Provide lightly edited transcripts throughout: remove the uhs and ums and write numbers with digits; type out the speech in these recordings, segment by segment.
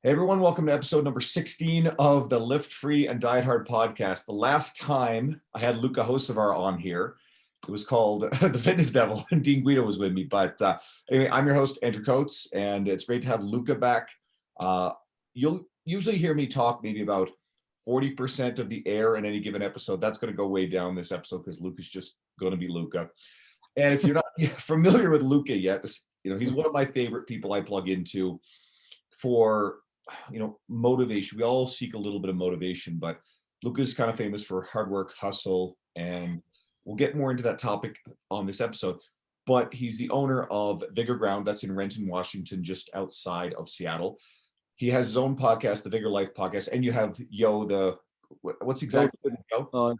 Hey everyone, welcome to episode number 16 of the Lift Free and Diet Hard podcast. The last time I had Luka Hocevar on here, it was called The Fitness Devil, and Dean Guido was with me. But anyway, I'm your host, Andrew Coates, and it's great to have Luka back. You'll usually hear me talk maybe about 40% of the air in any given episode. That's going to go way down this episode because Luka's just going to be Luka. And if you're not familiar with Luka yet, he's one of my favorite people I plug into for motivation. We all seek a little bit of motivation, but Luka's kind of famous for hard work, hustle, and we'll get more into that topic on this episode. But he's the owner of Vigor Ground, that's in Renton, Washington, just outside of Seattle. He has his own podcast, the Vigor Life podcast, and you have what's exactly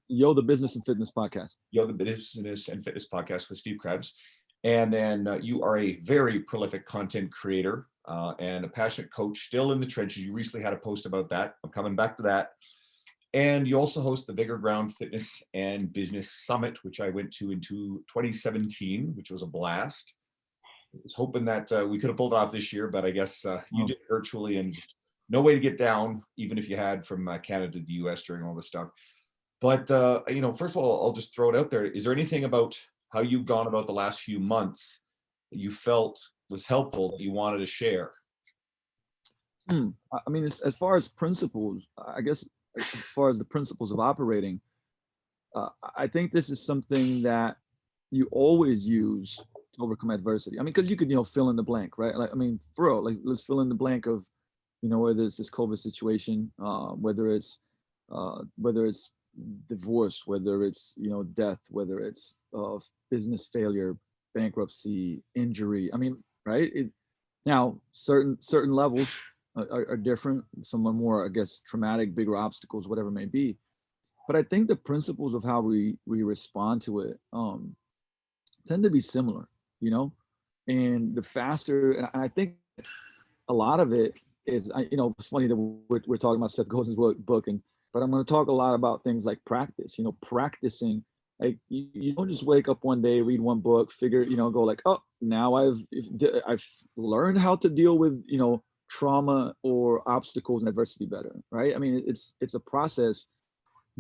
Yo, the Business and Fitness podcast. Yo, the Business and Fitness podcast with Steve Krebs. And then you are a very prolific content creator and a passionate coach, still in the trenches. You recently had a post about that. I'm coming back to that. And you also host the Vigor Ground Fitness and Business Summit, which I went to in 2017, which was a blast. I was hoping that we could have pulled it off this year, but I guess you did it virtually and just no way to get down, even if you had from Canada to the US during all this stuff. But, first of all, I'll just throw it out there. Is there anything about how you've gone about the last few months that you felt was helpful that you wanted to share? I mean, as far as principles, I guess, as far as the principles of operating, I think this is something that you always use to overcome adversity. I mean, because you could, fill in the blank, right? Like, I mean, for real, like, let's fill in the blank of, whether it's this COVID situation, whether it's divorce, whether it's, death, whether it's business failure, bankruptcy, injury. I mean, right? Now, certain levels are different. Some are more, I guess, traumatic, bigger obstacles, whatever it may be. But I think the principles of how we respond to it tend to be similar, and the faster, and I think a lot of it is, it's funny that we're talking about Seth Godin's book, but I'm going to talk a lot about things like practice, practicing. Like you don't just wake up one day, read one book, figure, go like, oh, now I've learned how to deal with, trauma or obstacles and adversity better, right? I mean, it's a process.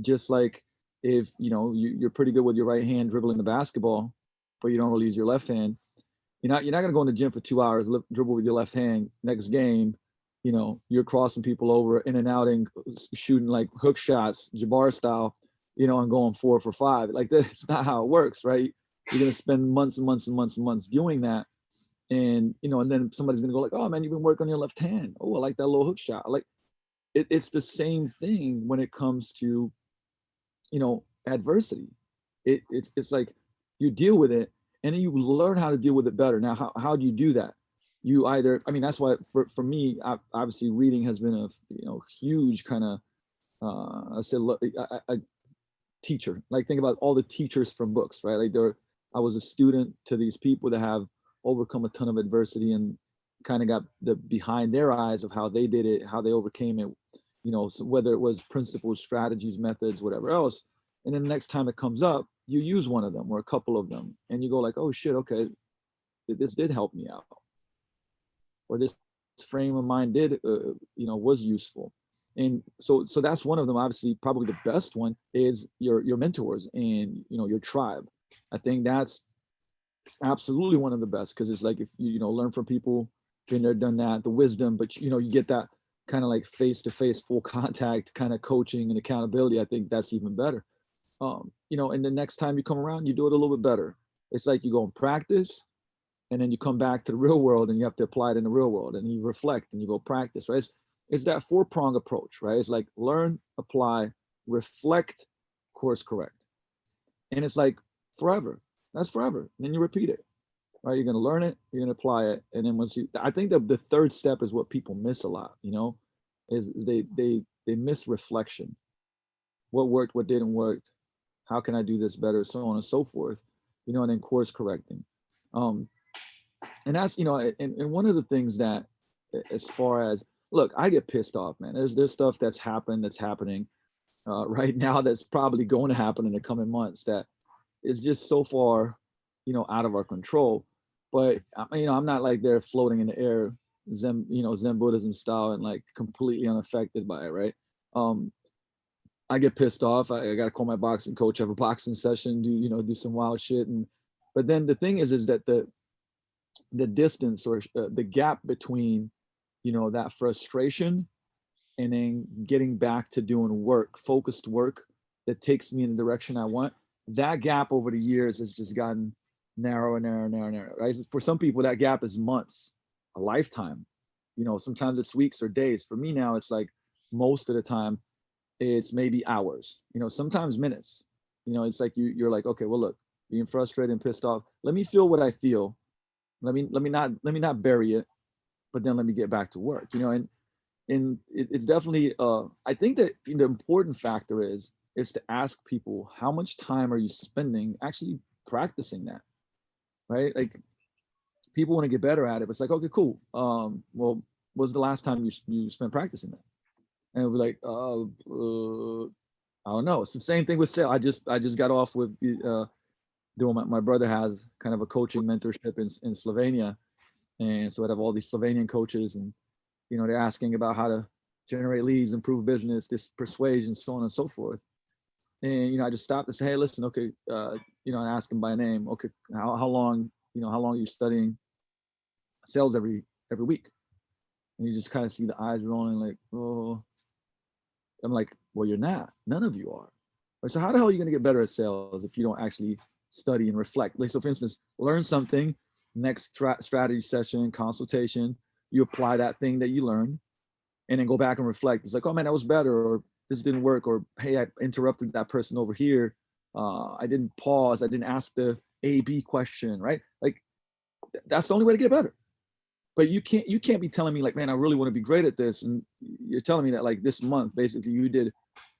Just like if, you're pretty good with your right hand dribbling the basketball, but you don't really use your left hand, you're not going to go in the gym for 2 hours, dribble with your left hand. Next game, you're crossing people over, in and out, and shooting like hook shots, Jabbar style, and going 4 for 5. Like, that's not how it works, right? You're going to spend months and months and months and months doing that. And, and then somebody's going to go like, oh man, you've been working on your left hand. Oh, I like that little hook shot. Like, it's the same thing when it comes to, adversity. It's like you deal with it and then you learn how to deal with it better. Now, how do you do that? You either, I mean, that's why for me, obviously reading has been a, huge kind of, I said, a teacher. Like, think about all the teachers from books, right? Like, I was a student to these people that have overcome a ton of adversity and kind of got the behind their eyes of how they did it, how they overcame it, so whether it was principles, strategies, methods, whatever else. And then the next time it comes up, you use one of them or a couple of them and you go like, oh shit, okay, this did help me out. Or this frame of mind did, was useful. And so that's one of them. Obviously, probably the best one is your mentors and, your tribe. I think that's absolutely one of the best, because it's like, if you learn from people, been there, done that, the wisdom, but you get that kind of like face-to-face, full contact kind of coaching and accountability. I think that's even better. And the next time you come around, you do it a little bit better. It's like you go and practice, and then you come back to the real world and you have to apply it in the real world, and you reflect and you go practice, right? It's that 4-prong approach, right? It's like learn, apply, reflect, course correct. And it's like forever. That's forever. And then you repeat it, right? You're going to learn it, you're going to apply it. And then I think that the third step is what people miss a lot, is they miss reflection. What worked, what didn't work, how can I do this better, so on and so forth, and then course correcting. And that's, and one of the things that, as far as, look, I get pissed off, man. There's stuff that's happening right now that's probably going to happen in the coming months that is just so far, out of our control. But I'm not like there floating in the air, Zen, Zen Buddhism style, and like completely unaffected by it, right? Um, I get pissed off. I gotta call my boxing coach, have a boxing session, do some wild shit. And but then the thing is that the distance, or the gap between, that frustration and then getting back to doing work, focused work that takes me in the direction I want, that gap over the years has just gotten narrower, narrower, narrower, narrow. Right? For some people, that gap is months, a lifetime. Sometimes it's weeks or days. For me now, it's like most of the time, it's maybe hours. Sometimes minutes. It's like you're like, okay, well, look, being frustrated and pissed off. Let me feel what I feel. Let me not bury it, but then let me get back to work. And it's definitely I think that the important factor is to ask people, how much time are you spending actually practicing that, right? Like, people want to get better at it, but it's like, okay, cool, well, when's the last time you spent practicing that? And we're like, I don't know. It's the same thing with sale. I just got off with doing my brother has kind of a coaching mentorship in Slovenia, and so I have all these Slovenian coaches, and they're asking about how to generate leads, improve business, this persuasion, so on and so forth. And I just stopped and say, hey, listen, okay, and ask him by name. Okay, how long, how long are you studying sales every week? And you just kind of see the eyes rolling, like, oh. I'm like, well, you're not. None of you are. Like, so how the hell are you going to get better at sales if you don't actually study and reflect? Like, so for instance, learn something, next strategy session, consultation, you apply that thing that you learned, and then go back and reflect. It's like, oh man, that was better, or this didn't work, or hey, I interrupted that person over here. I didn't pause. I didn't ask the A/B question, right? Like, that's the only way to get better. But you can't be telling me like, man, I really want to be great at this, and you're telling me that like this month basically you did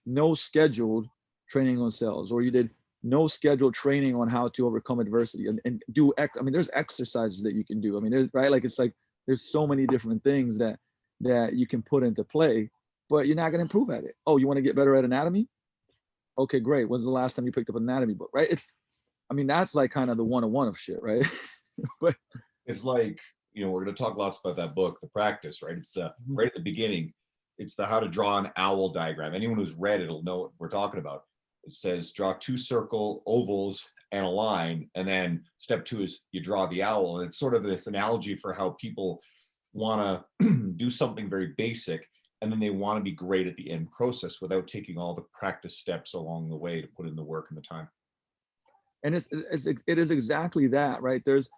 no scheduled training on sales, or you did no scheduled training on how to overcome adversity, and do I mean, there's exercises that you can do. I mean, there's, right, like, it's like there's so many different things that you can put into play, but you're not going to improve at it. Oh, you want to get better at anatomy? Okay, great. When's the last time you picked up an anatomy book? Right? I mean, that's like kind of the 101 of shit, right? But It's like, we're going to talk lots about that book, The Practice, right? It's right at the beginning. It's the how to draw an owl diagram. Anyone who's read it will know what we're talking about. It says draw 2 circle ovals and a line, and then step 2 is you draw the owl. And it's sort of this analogy for how people want to do something very basic, and then they want to be great at the end process without taking all the practice steps along the way to put in the work and the time. and it is exactly that, right? There's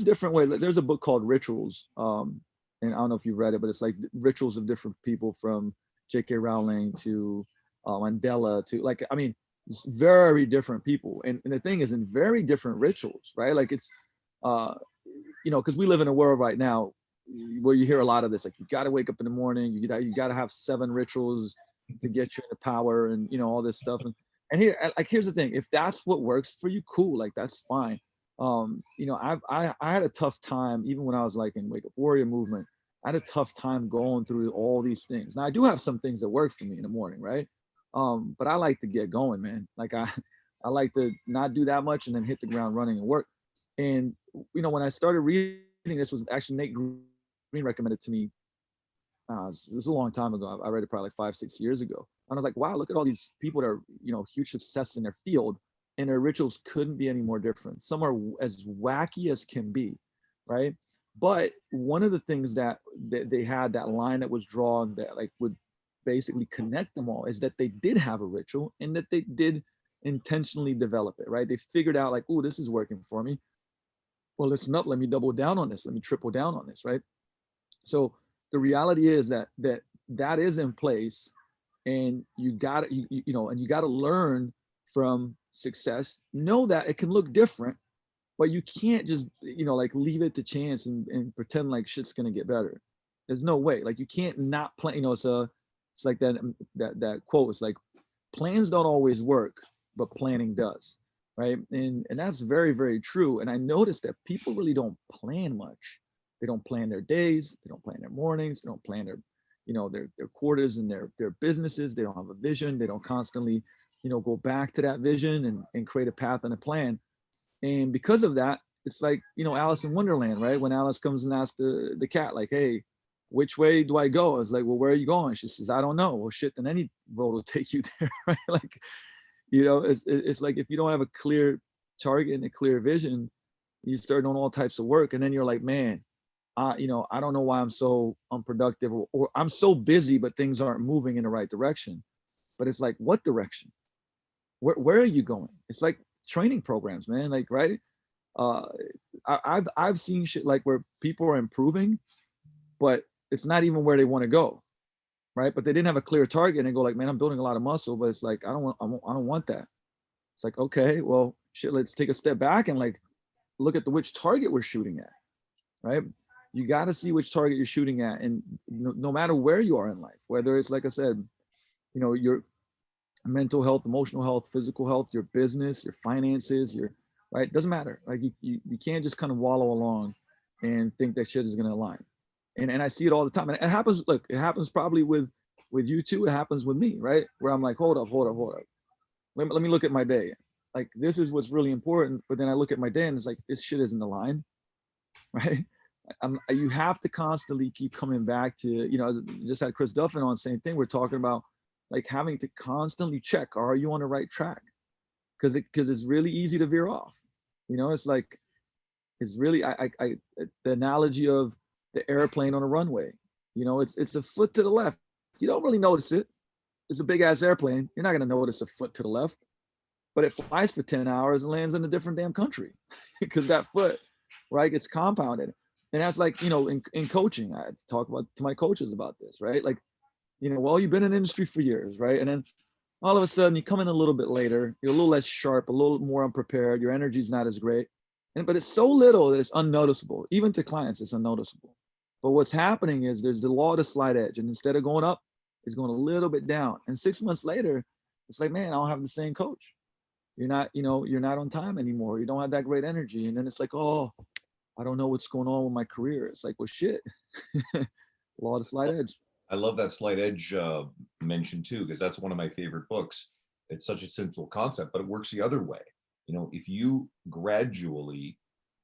different ways. There's a book called Rituals, and I don't know if you've read it, but it's like rituals of different people, from J.K. Rowling to Mandela to, like, I mean, it's very different people, and the thing is, in very different rituals, right? Like, it's uh, because we live in a world right now where you hear a lot of this, like, you got to wake up in the morning, you got to have 7 rituals to get you into power, and all this stuff, and here's the thing: if that's what works for you, cool, like, that's fine. I had a tough time even when I was like in Wake Up Warrior movement. I had a tough time going through all these things. Now I do have some things that work for me in the morning, right? But I like to get going, man. Like, I like to not do that much and then hit the ground running and work. And when I started reading, this was actually Nate Green recommended to me. This was a long time ago. I read it probably like 5, 6 years ago. And I was like, wow, look at all these people that are, huge success in their field, and their rituals couldn't be any more different. Some are as wacky as can be, right? But one of the things that they had, that line that was drawn that like would basically connect them all, is that they did have a ritual, and that they did intentionally develop it, right? They figured out like, oh, this is working for me. Well, listen up, let me double down on this, let me triple down on this, right? So the reality is that is in place, and you got to and you got to learn from success. Know that it can look different, but you can't just like leave it to chance and pretend like shit's gonna get better. There's no way. Like, you can't not plan. It's like that quote. It's like, plans don't always work, but planning does, right? And that's very, very true. And I noticed that people really don't plan much. They don't plan their days. They don't plan their mornings. They don't plan their quarters and their businesses. They don't have a vision. They don't constantly go back to that vision and create a path and a plan. And because of that, it's like, you know, Alice in Wonderland, right? When Alice comes and asks the cat, like, hey, which way do I go? It's like, well, where are you going? She says, I don't know. Well, shit, then any road will take you there, right? Like, you know, it's like if you don't have a clear target and a clear vision, you start doing all types of work, and then you're like, man, you know, I don't know why I'm so unproductive, or I'm so busy, but things aren't moving in the right direction. But it's like, what direction? Where are you going? It's like training programs, man. Like, right? Uh, I've seen shit like where people are improving, but it's not even where they want to go, right? But they didn't have a clear target, and they go like, man, I'm building a lot of muscle, but it's like I don't want that. It's like, okay, well, shit, let's take a step back and like look at the which target we're shooting at, right? You got to see which target you're shooting at, and no matter where you are in life, whether it's like I said, you know, your mental health, emotional health, physical health, your business, your finances, your right, doesn't matter. Like you can't just kind of wallow along and think that shit is going to align. And I see it all the time, and it happens. Look, it happens probably with you too. It happens with me, right? Where I'm like, hold up, hold up, hold up. Let me look at my day. Like this is what's really important, but then I look at my day and it's like this shit isn't aligned, right? You have to constantly keep coming back to, you know, just had Chris Duffin on, same thing. We're talking about like having to constantly check, are you on the right track? Because it's really easy to veer off. You know, it's like it's really the analogy of the airplane on a runway. You know, it's a foot to the left. You don't really notice it. It's a big ass airplane. You're not gonna notice a foot to the left, but it flies for 10 hours and lands in a different damn country because that foot, right, gets compounded. And that's like, you know, in coaching, I talk about to my coaches about this, right? Like, you know, well, you've been in the industry for years, right? And then all of a sudden you come in a little bit later, you're a little less sharp, a little more unprepared, your energy's not as great. But it's so little that it's unnoticeable. Even to clients, it's unnoticeable. But what's happening is there's the law of the slight edge. And instead of going up, it's going a little bit down. And 6 months later, it's like, man, I don't have the same coach. You're not, you know, you're not on time anymore. You don't have that great energy. And then it's like, oh, I don't know what's going on with my career. It's like, well, shit. Law of the slight edge. I love that slight edge mention too, because that's one of my favorite books. It's such a simple concept, but it works the other way. You know, if you gradually,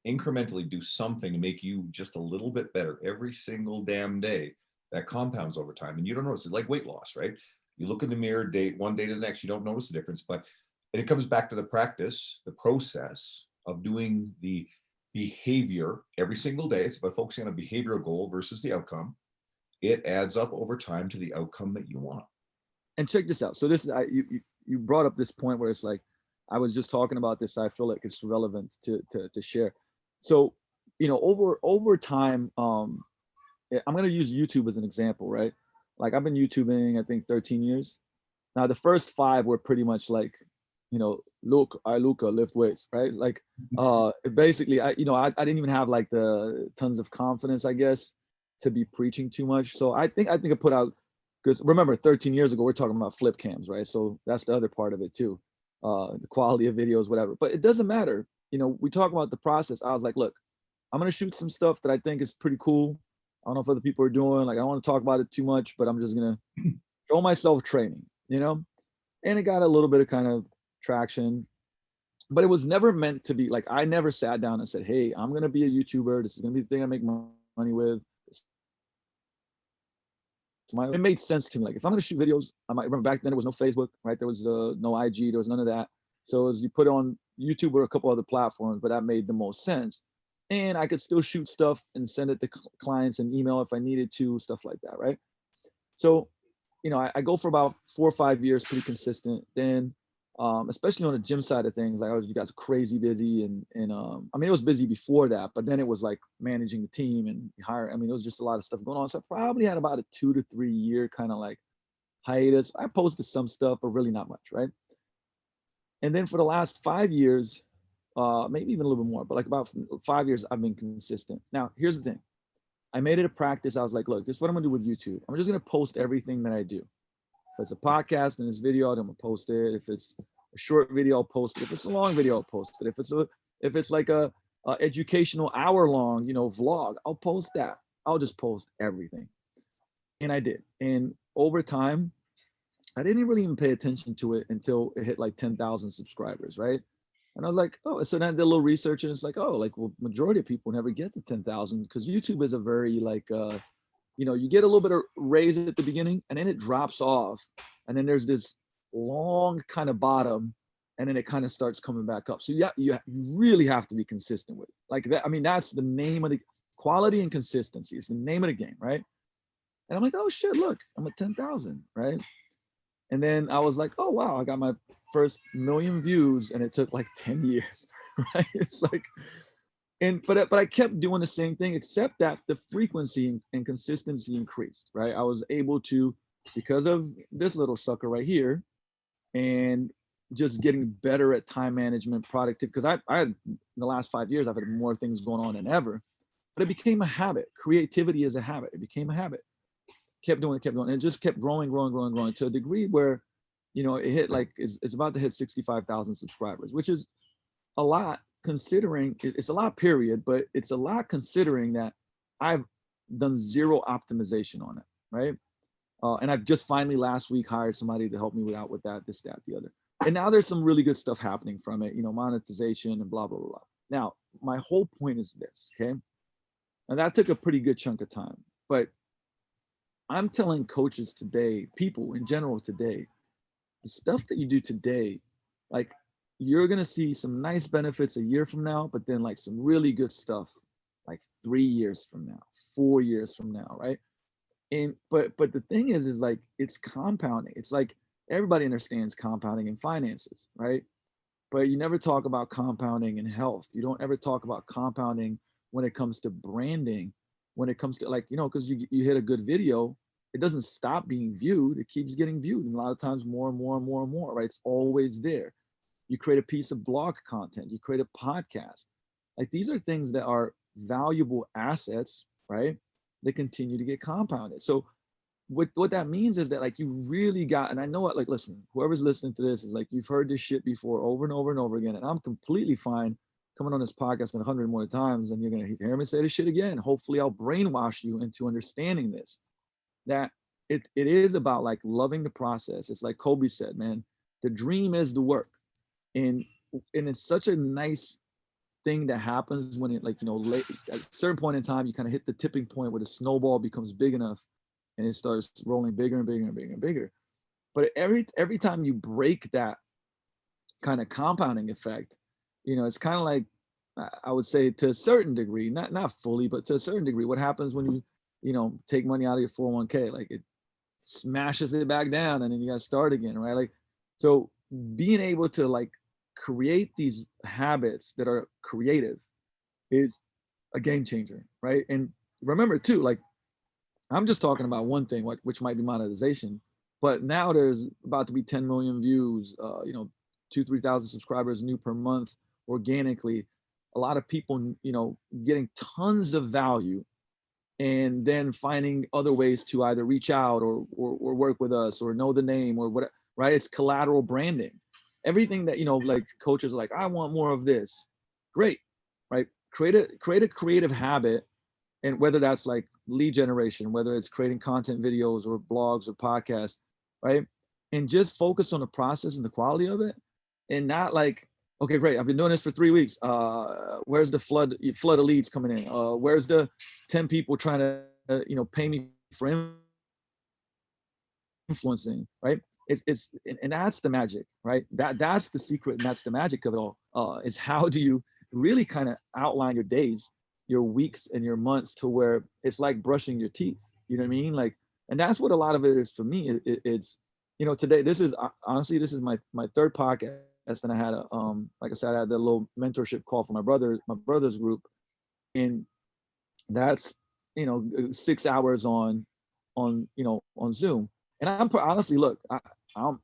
incrementally do something to make you just a little bit better every single damn day, that compounds over time, and you don't notice it. Like weight loss, right? You look in the mirror, one day to the next, you don't notice the difference, but and it comes back to the practice, the process of doing the behavior every single day. It's about focusing on a behavioral goal versus the outcome. It adds up over time to the outcome that you want. And check this out. So this is you brought up this point where it's like I was just talking about this. So I feel like it's relevant to share. So you know, over time, I'm gonna use YouTube as an example, right? Like I've been YouTubing, I think 13 years. Now the first 5 were pretty much like, you know, Luka lift weights, right? Like basically I didn't even have like the tons of confidence, I guess, to be preaching too much. So I think I put out, because remember 13 years ago we're talking about flip cams, right? So that's the other part of it too. The quality of videos, whatever. But it doesn't matter. You know, we talk about the process. I was like, look, I'm gonna shoot some stuff that I think is pretty cool. I don't know if other people are doing, like I don't want to talk about it too much, but I'm just gonna show myself training, you know? And it got a little bit of kind of traction, but it was never meant to be like, I never sat down and said, hey, I'm gonna be a YouTuber. This is gonna be the thing I make money with. It made sense to me. Like if I'm gonna shoot videos, I might remember back then there was no Facebook, right? There was no IG, there was none of that. So as you put on YouTube or a couple other platforms, but that made the most sense. And I could still shoot stuff and send it to clients and email if I needed to, stuff like that, right? So, you know, I go for about 4 or 5 years, pretty consistent. Then, especially on the gym side of things, like I was, you guys crazy busy, and I mean, it was busy before that, but then it was like managing the team and hiring. I mean, it was just a lot of stuff going on. So I probably had about a 2 to 3 year kind of like hiatus. I posted some stuff, but really not much, right? And then for the last 5 years, maybe even a little bit more, but like about 5 years, I've been consistent. Now, here's the thing. I made it a practice. I was like, look, this is what I'm gonna do with YouTube. I'm just gonna post everything that I do. If it's a podcast and this video, I'm gonna post it. If it's a short video, I'll post it. If it's a long video, I'll post it. If it's like a educational hour long, you know, vlog, I'll post that. I'll just post everything. And I did. And over time, I didn't really even pay attention to it until it hit like 10,000 subscribers, right? And I was like, oh, so then I did a little research and it's like, oh, like, well, majority of people never get to 10,000 because YouTube is a very like, you get a little bit of raise at the beginning and then it drops off. And then there's this long kind of bottom and then it kind of starts coming back up. So yeah, you really have to be consistent with it. Like that. I mean, that's the name of the quality and consistency. It's the name of the game, right? And I'm like, oh shit, look, I'm at 10,000, right? And then I was like, oh wow, I got my first million views and it took like 10 years, right? It's like, but I kept doing the same thing, except that the frequency and consistency increased, right? I was able to, because of this little sucker right here, and just getting better at time management, productivity. Because I had in the last 5 years, I've had more things going on than ever, but it became a habit. Creativity is a habit. It became a habit. Kept doing it, and it just kept growing to a degree where, it hit like it's about to hit 65,000 subscribers, which is a lot considering it's a lot period, but it's a lot considering that I've done zero optimization on it, right? And I've just finally last week hired somebody to help me with that, this, that, the other. And now there's some really good stuff happening from it, monetization and blah, blah, blah, blah. Now, my whole point is this, okay? And that took a pretty good chunk of time, but I'm telling coaches today, people in general today, the stuff that you do today, like you're gonna see some nice benefits a year from now, but then like some really good stuff like 3 years from now, 4 years from now, right? And but the thing is like it's compounding. It's like everybody understands compounding in finances, right? But you never talk about compounding in health. You don't ever talk about compounding when it comes to branding, when it comes to like, because you hit a good video, it doesn't stop being viewed. It keeps getting viewed. And a lot of times more and more and more and more, right? It's always there. You create a piece of blog content, you create a podcast. Like these are things that are valuable assets, right? They continue to get compounded. So what that means is that like you really got, and I know what, like, listen, whoever's listening to this is like, you've heard this shit before over and over and over again. And I'm completely fine coming on this podcast 100 more times and you're going to hear me say this shit again. Hopefully I'll brainwash you into understanding this, that it is about like loving the process. It's like Kobe said, man, the dream is the work. And it's such a nice thing that happens when it, like, late, at a certain point in time, you kind of hit the tipping point where the snowball becomes big enough and it starts rolling bigger and bigger and bigger and bigger. But every time you break that kind of compounding effect, it's kind of like, I would say to a certain degree, not fully, but to a certain degree, what happens when you take money out of your 401k, like it smashes it back down and then you got to start again, right? Like, so being able to like create these habits that are creative is a game changer, right? And remember too, like I'm just talking about one thing, which might be monetization, but now there's about to be 10 million views, 2,000-3,000 subscribers new per month organically. A lot of people, getting tons of value, and then finding other ways to either reach out or work with us or know the name or whatever, right? It's collateral branding. Everything that, like coaches are like, I want more of this. Great, right? Create a creative habit. And whether that's like lead generation, whether it's creating content videos or blogs or podcasts, right? And just focus on the process and the quality of it, and not like, okay, great, I've been doing this for 3 weeks. Where's the flood of leads coming in? Where's the 10 people trying to, pay me for influencing, right? And that's the magic, right? That's the secret, and that's the magic of it all. Is how do you really kind of outline your days, your weeks, and your months to where it's like brushing your teeth. You know what I mean? Like, and that's what a lot of it is for me. It's, today, this is honestly, this is my third podcast. And I had like I said, I had that little mentorship call for my brother's group. And that's, 6 hours on Zoom. And I'm honestly, look, I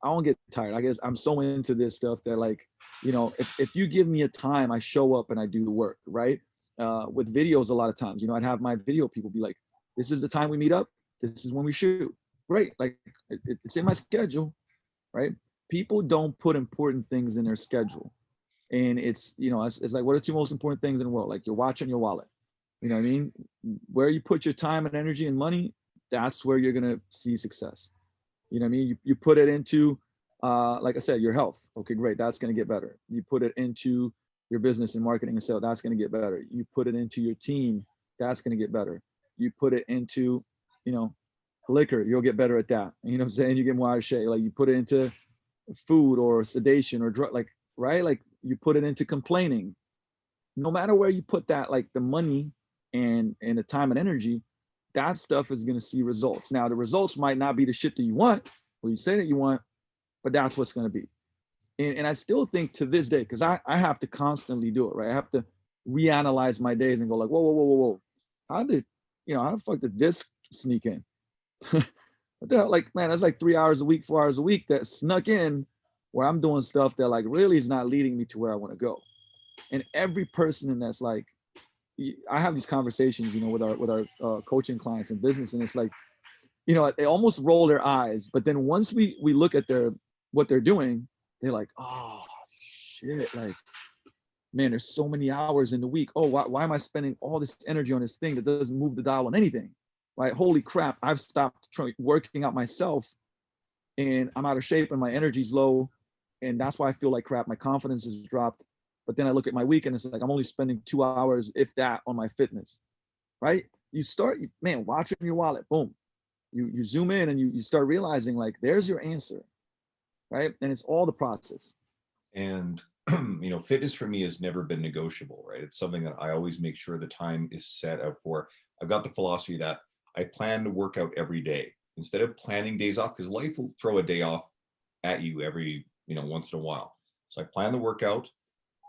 don't get tired. I guess I'm so into this stuff that like, if you give me a time, I show up and I do the work, right? With videos, a lot of times, I'd have my video people be like, this is the time we meet up. This is when we shoot. Great. Like it's in my schedule, right? People don't put important things in their schedule. And it's, it's like, what are two most important things in the world? Like your watch and your wallet. You know what I mean? Where you put your time and energy and money, that's where you're going to see success. You know what I mean? You put it into Like I said, your health. Okay, great. That's going to get better. You put it into your business and marketing and sales. That's going to get better. You put it into your team. That's going to get better. You put it into, you know, liquor. You'll get better at that. You know what I'm saying? You get more out of shape. Like you put it into food or sedation or drug, like, right? Like you put it into complaining. No matter where you put that, like the money and the time and energy, that stuff is going to see results. Now, the results might not be the shit that you want or you say that you want, but that's what's going to be. And I still think to this day, because I have to constantly do it, right? I have to reanalyze my days and go like, whoa, whoa, whoa, whoa, whoa. How did, how the fuck did this sneak in? What the hell? Like, man, that's like 3 hours a week, 4 hours a week that snuck in where I'm doing stuff that like really is not leading me to where I want to go. And every person in that's like, I have these conversations, with our coaching clients and business, and it's like, they almost roll their eyes, but then once we look at what they're doing, they're like, oh shit, like, man, there's so many hours in the week. Oh, why am I spending all this energy on this thing that doesn't move the dial on anything? Right? Holy crap, I've stopped working out myself, and I'm out of shape, and my energy's low, and that's why I feel like crap. My confidence has dropped. But then I look at my week, and it's like I'm only spending 2 hours, if that, on my fitness. Right? You start, man, watching your wallet. Boom. You zoom in and you start realizing like there's your answer, right? And it's all the process. And fitness for me has never been negotiable, right? It's something that I always make sure the time is set out for. I've got the philosophy that I plan to work out every day instead of planning days off, because life will throw a day off at you every once in a while. So I plan the workout,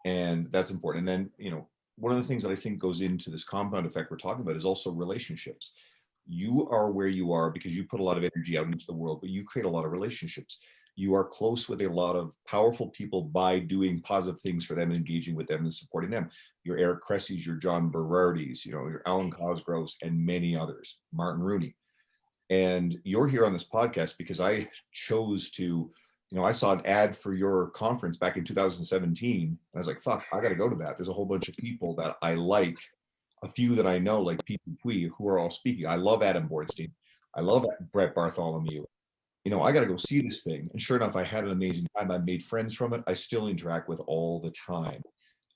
and that's important. And then one of the things that I think goes into this compound effect we're talking about is also relationships. You are where you are because you put a lot of energy out into the world, but you create a lot of relationships. You are close with a lot of powerful people by doing positive things for them and engaging with them and supporting them. Your Eric Cressy's, your John Berardi's, your Alan Cosgroves, and many others, Martin Rooney. And you're here on this podcast because I chose to, I saw an ad for your conference back in 2017. And I was like, fuck, I got to go to that. There's a whole bunch of people that I like, a few that I know, like Pete Dupuis, who are all speaking. I love Adam Bornstein. I love Brett Bartholomew. I got to go see this thing. And sure enough, I had an amazing time. I made friends from it. I still interact with all the time.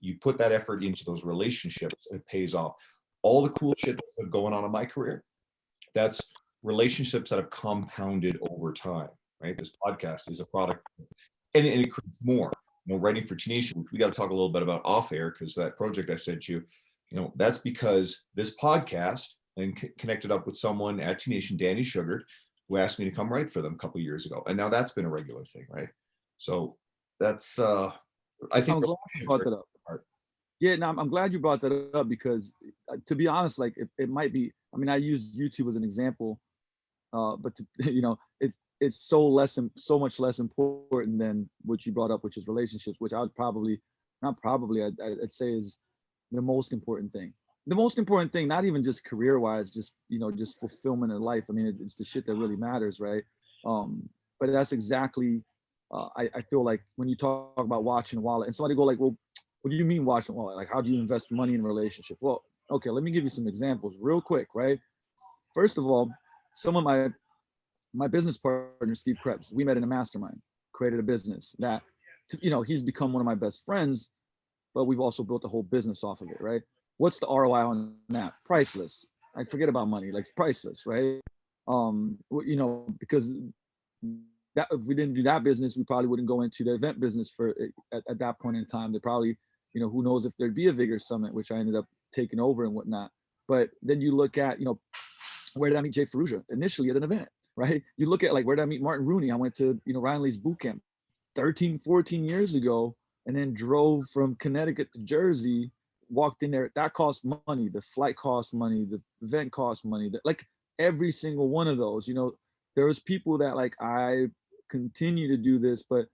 You put that effort into those relationships, it pays off. All the cool shit that's been going on in my career, that's relationships that have compounded over time, right? This podcast is a product, and it creates more. Writing for T Nation, which we got to talk a little bit about off air, because that project I sent you, that's because this podcast and connected up with someone at T Nation, Danny Sugard, who asked me to come write for them a couple of years ago, and now that's been a regular thing, right? So that's I think I'm glad you brought that up. Yeah, no, I'm glad you brought that up because, to be honest, like it might be. I mean, I use YouTube as an example, but it's so much less important than what you brought up, which is relationships, which I would probably, not probably, I'd say is the most important thing. The most important thing, not even just career wise, just just fulfillment in life. I mean, it's the shit that really matters, right? But that's exactly. I feel like when you talk about watching wallet, and somebody go like, well, what do you mean watching wallet? Like, how do you invest money in a relationship? Well, okay, let me give you some examples real quick, right? First of all, some of my business partner, Steve Krebs, we met in a mastermind, created a business that, he's become one of my best friends, but we've also built a whole business off of it, right? What's the ROI on that? Priceless. I forget about money, like it's priceless, right? Because that if we didn't do that business, we probably wouldn't go into the event business at that point in time. They probably, who knows if there'd be a Vigor Summit, which I ended up taking over and whatnot. But then you look at, where did I meet Jay Ferrugia? Initially at an event, right? You look at like, where did I meet Martin Rooney? I went to, Ryan Lee's boot camp 13, 14 years ago, and then drove from Connecticut to Jersey, walked in there. That cost money. The flight cost money. The event cost money. Like every single one of those, there was people that like, I continue to do this, but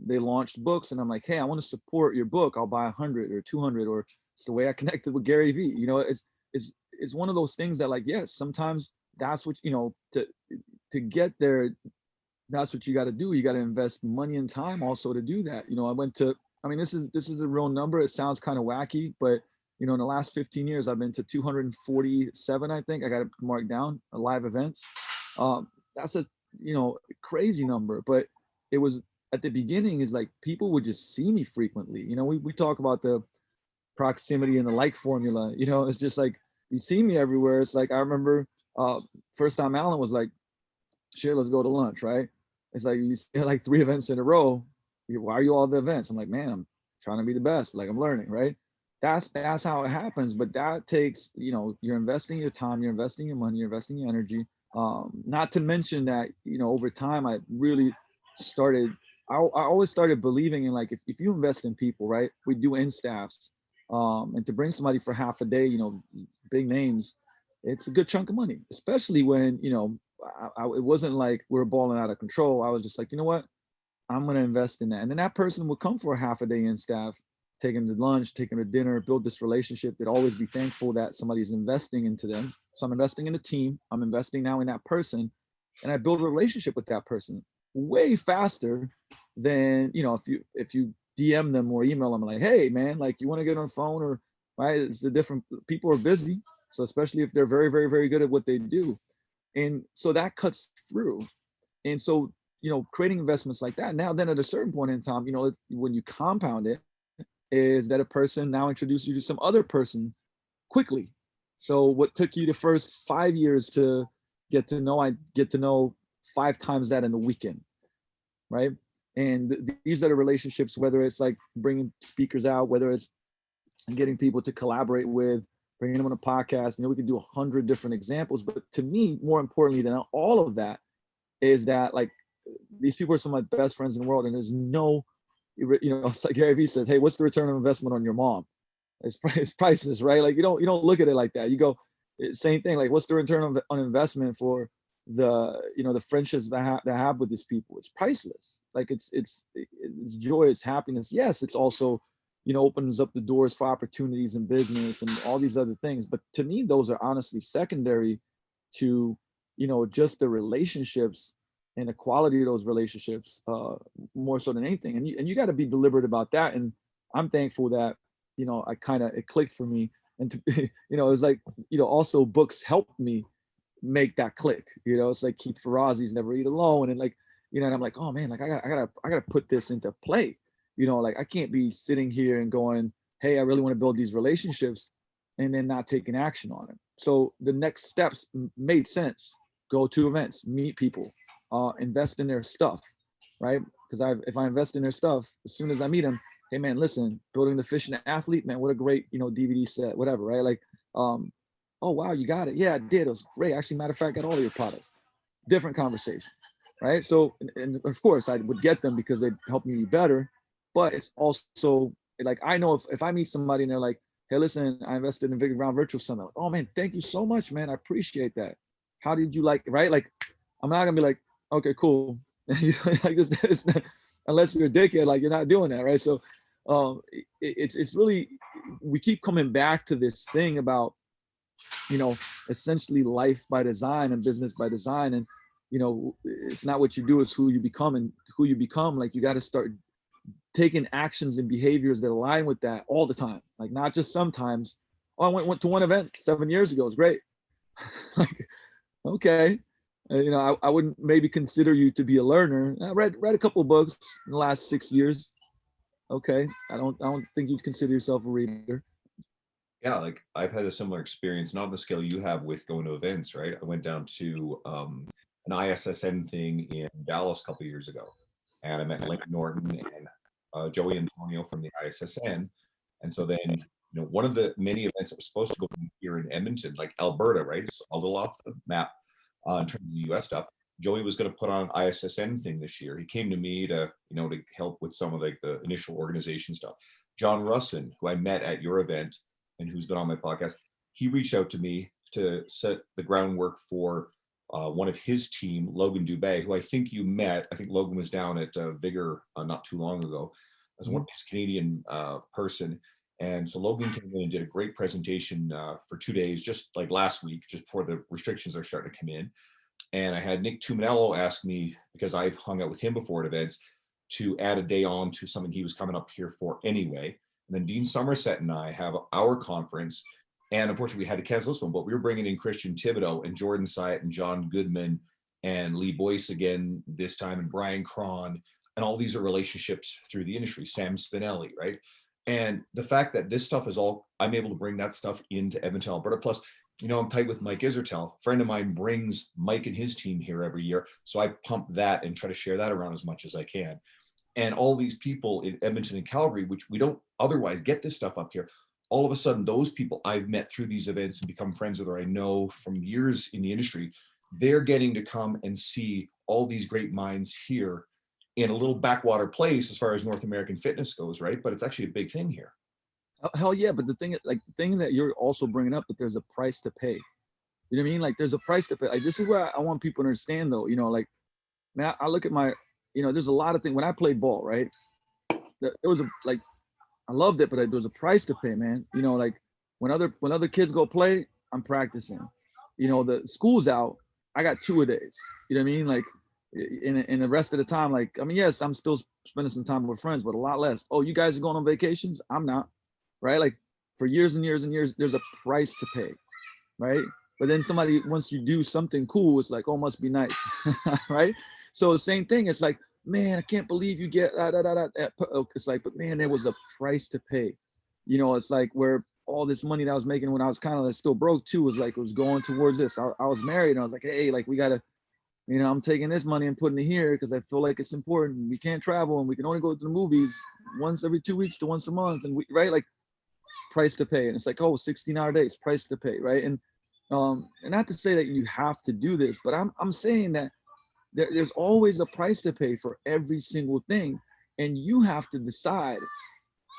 they launched books and I'm like, hey, I want to support your book. I'll buy 100 or 200, or it's the way I connected with Gary Vee. It's one of those things that like, yes, sometimes that's what, to get there, that's what you got to do. You got to invest money and time also to do that. I mean, this is a real number. It sounds kind of wacky, but in the last 15 years, I've been to 247, I think I got it marked down, live events. That's a, crazy number, but it was at the beginning is like people would just see me frequently. You know, we talk about the proximity and the like formula. You know, it's just like you see me everywhere. It's like I remember first time Alan was like, "Sure, let's go to lunch," right? It's like you see like 3 events in a row. Why are you all the events? I'm like, man, I'm trying to be the best. Like I'm learning, right? That's how it happens. But that takes, you know, you're investing your time, you're investing your money, you're investing your energy. Not to mention that, you know, over time I really started. I always started believing in like if you invest in people, right? We do in staffs, and to bring somebody for half a day, you know, big names, it's a good chunk of money, especially when you know it wasn't like we were balling out of control. I was just like, you know what, I'm going to invest in that. And then that person would come for a half a day in staff, take them to lunch, take them to dinner, build this relationship. They'd always be thankful that somebody's investing into them. So I'm investing in a team. I'm investing now in that person. And I build a relationship with that person way faster than, you know, if you DM them or email them like, hey man, like you want to get on the phone or right. It's a different people are busy. So especially if they're very, very, very good at what they do. And so that cuts through. And so, you know, creating investments like that. Now, then at a certain point in time, you know, when you compound it, is that a person now introduces you to some other person quickly. So what took you the first 5 years to get to know, I get to know 5 times that in the weekend, right? And these are the relationships, whether it's like bringing speakers out, whether it's getting people to collaborate with, bringing them on a podcast. You know, we could do 100 different examples. But to me, more importantly than all of that, is that like these people are some of my best friends in the world, and there's no, you know, it's like Gary Vee says, hey, what's the return on investment on your mom? It's priceless, right? Like you don't look at it like that. You go, same thing. Like what's the return on investment for the, you know, the friendships that I have with these people? It's priceless. Like it's joy, it's happiness. Yes, it's also, you know, opens up the doors for opportunities in business and all these other things. But to me, those are honestly secondary to, you know, just the relationships and the quality of those relationships, more so than anything. And you got to be deliberate about that. And I'm thankful that, you know, I kind of, it clicked for me. And to, you know, it's like, you know, also books helped me make that click. You know, it's like Keith Ferrazzi's Never Eat Alone, and like, you know, and I'm like, oh man, like I gotta put this into play. You know, like I can't be sitting here and going, hey, I really want to build these relationships, and then not taking action on it. So the next steps made sense. Go to events, meet people, invest in their stuff, right? Because if I invest in their stuff, as soon as I meet them, hey man, listen, building the fish and the athlete, man, what a great, you know, DVD set, whatever, right? Like, oh wow, you got it. Yeah, I did. It was great. Actually, matter of fact, I got all of your products. Different conversation, right? So, and of course, I would get them because they help me be better. But it's also like I know if I meet somebody and they're like, hey, listen, I invested in Vigor Ground Virtual Summit. Like, oh man, thank you so much, man. I appreciate that. How did you like it? Right? Like, I'm not gonna be like, okay, cool. Like it's not, unless you're a dickhead, like you're not doing that, right? So, it's really, we keep coming back to this thing about, you know, essentially life by design and business by design. And, you know, it's not what you do, it's who you become. And who you become, like you got to start taking actions and behaviors that align with that all the time. Like not just sometimes. Oh, I went to one event 7 years ago. It was great. Like, okay. You know, I wouldn't maybe consider you to be a learner. I read a couple of books in the last 6 years. Okay. I don't think you'd consider yourself a reader. Yeah, like I've had a similar experience, not on the scale you have with going to events, right? I went down to an ISSN thing in Dallas a couple of years ago, and I met Lincoln Norton and Joey Antonio from the ISSN. And so then, you know, one of the many events that was supposed to go here in Edmonton, like Alberta, right? It's a little off the map in terms of the US stuff. Joey was going to put on an ISSN thing this year. He came to me to, you know, to help with some of like the initial organization stuff. John Russin, who I met at your event and who's been on my podcast, he reached out to me to set the groundwork for one of his team, Logan Dubé, who I think you met. I think Logan was down at Vigor not too long ago as one of his Canadian person. And so Logan came in and did a great presentation for 2 days, just like last week, just before the restrictions are starting to come in. And I had Nick Tuminello ask me, because I've hung out with him before at events, to add a day on to something he was coming up here for anyway. And then Dean Somerset and I have our conference. And unfortunately, we had to cancel this one, but we were bringing in Christian Thibodeau and Jordan Syatt and John Goodman and Lee Boyce again this time, and Brian Cron And all these are relationships through the industry, Sam Spinelli, right? And the fact that this stuff is all, I'm able to bring that stuff into Edmonton, Alberta. Plus, I'm tight with Mike Isertel. A friend of mine brings Mike and his team here every year. So I pump that and try to share that around as much as I can. And all these people in Edmonton and Calgary, which we don't otherwise get this stuff up here, all of a sudden, those people I've met through these events and become friends with, or I know from years in the industry, they're getting to come and see all these great minds here in a little backwater place as far as North American fitness goes, right? But it's actually a big thing here. Hell yeah, but the thing that you're also bringing up, that there's a price to pay. You know what I mean? Like there's a price to pay. Like this is where I want people to understand though, like, man, I look at my, there's a lot of things. When I played ball, right, there was I loved it, but there was a price to pay, man. Like when other kids go play, I'm practicing. The school's out, I got 2-a-days. You know what I mean? Like in the rest of the time, like, I mean, yes, I'm still spending some time with friends, but a lot less. Oh, you guys are going on vacations? I'm not, right? Like for years and years and years, there's a price to pay, right? But then somebody, once you do something cool, it's like, oh, must be nice, right? So the same thing, it's like, man, I can't believe you get It's like, but man, there was a price to pay. It's like where all this money that I was making when I was kind of still broke too was like, it was going towards this. I was married and I was like, hey, like we gotta, I'm taking this money and putting it here because I feel like it's important. We can't travel and we can only go to the movies once every 2 weeks to once a month, and right, like price to pay. And it's like, oh, 16-hour days, price to pay, right? And not to say that you have to do this, but I'm saying that there's always a price to pay for every single thing, and you have to decide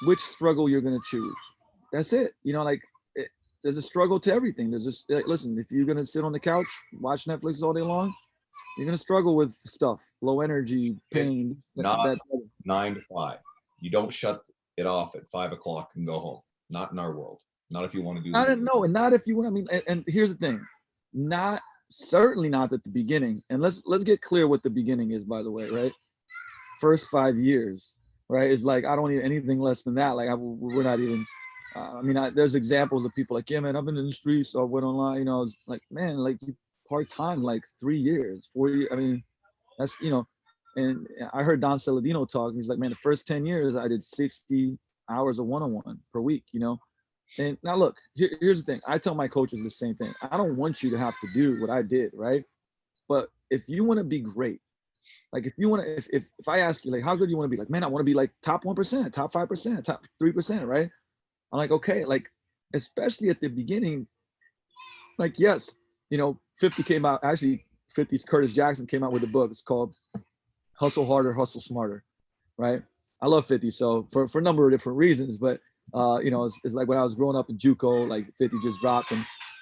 which struggle you're going to choose. That's it. There's a struggle to everything. There's just listen, if you're going to sit on the couch, watch Netflix all day long, you're going to struggle with stuff, low energy, pain. Not 9 to 5. You don't shut it off at 5 o'clock and go home. Not in our world. Not if you want to do that. I didn't know, and not if you want. I mean, and here's the thing, certainly not at the beginning. And let's get clear what the beginning is, by the way, right? First 5 years, right? It's like I don't need anything less than that. Like we're not even. There's examples of people like, yeah, man, I've been in the streets, so I went online. It's like, man, like you part time, like 3 years, 4 years. I mean, that's And I heard Don Saladino talk. He's like, man, the first 10 years I did 60 hours of one-on-one per week. And now look, here's the thing. I tell my coaches the same thing. I don't want you to have to do what I did, right? But if you want to be great, like if you want to, if I ask you, like, how good do you want to be? Like, man, I want to be like top 1%, top 5%, top 3%, right? I'm like, okay, like, especially at the beginning, like, yes, 50 came out, actually 50's Curtis Jackson came out with a book. It's called Hustle Harder, Hustle Smarter, right? I love 50, so for a number of different reasons, but it's like when I was growing up in JUCO, like 50 just dropped,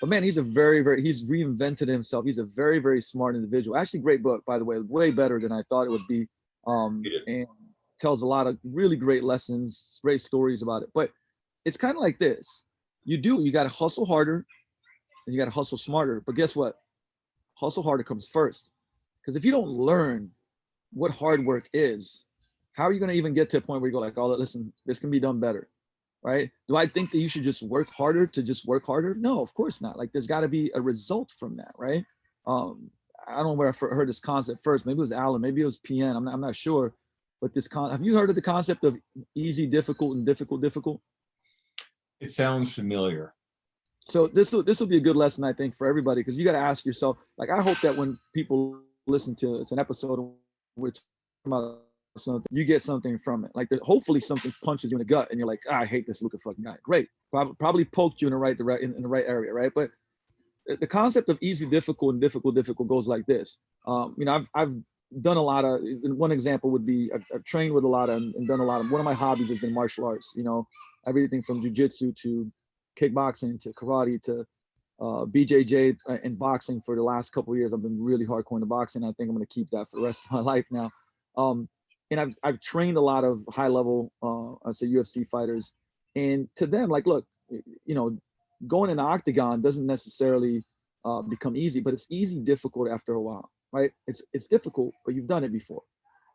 but man, he's a he's reinvented himself. He's a very, very smart individual. Actually, great book, by the way, way better than I thought it would be. And tells a lot of really great lessons, great stories about it. But it's kind of like this: you got to hustle harder, and you got to hustle smarter. But guess what? Hustle harder comes first, because if you don't learn what hard work is, how are you going to even get to a point where you go like, oh, listen, this can be done better, right? Do I think that you should just work harder to just work harder? No, of course not. Like there's got to be a result from that, right? I don't know where I heard this concept first. Maybe it was Alan, maybe it was PN. I'm not sure. But have you heard of the concept of easy, difficult, and difficult? It sounds familiar. So this will be a good lesson, I think, for everybody, because you got to ask yourself, like, I hope that when people listen to it's an episode which about something, you get something from it. Like hopefully something punches you in the gut and you're like, I hate this Luka fucking guy. Great. Probably poked you in the right area, right? But the concept of easy, difficult, and difficult goes like this. I've done a lot of, one example would be I've trained with a lot of and done a lot of, one of my hobbies has been martial arts, everything from jujitsu to kickboxing to karate to BJJ and boxing. For the last couple of years, I've been really hardcore into boxing. I think I'm going to keep that for the rest of my life now. And I've trained a lot of high level, I say UFC fighters, and to them, like, look, going in the octagon doesn't necessarily become easy, but it's easy, difficult after a while, right? It's difficult, but you've done it before.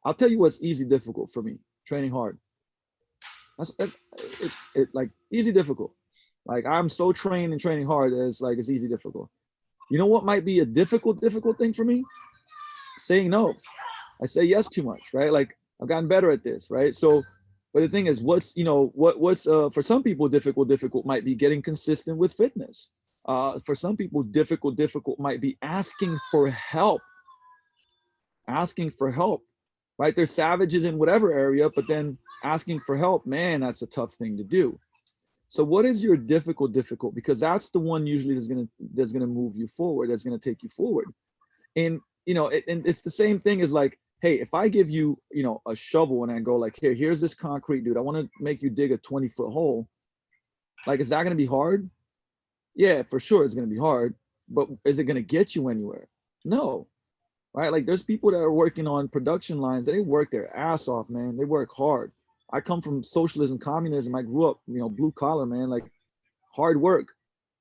I'll tell you what's easy, difficult for me: training hard. That's like easy, difficult. Like I'm so trained and training hard that it's easy, difficult. You know what might be a difficult thing for me? Saying no. I say yes too much, right? Like I've gotten better at this, right? So, but the thing is, what's what's for some people difficult might be getting consistent with fitness. For some people, difficult might be asking for help, right? They're savages in whatever area, but then asking for help, man, that's a tough thing to do. So what is your difficult? Because that's the one usually that's gonna move you forward, that's gonna take you forward. And and it's the same thing as like, hey, if I give you, a shovel and I go like, here, here's this concrete, dude. I want to make you dig a 20-foot hole. Like, is that gonna be hard? Yeah, for sure it's gonna be hard, but is it gonna get you anywhere? No, right? Like there's people that are working on production lines. They work their ass off, man. They work hard. I come from socialism, communism. I grew up, blue collar, man, like hard work,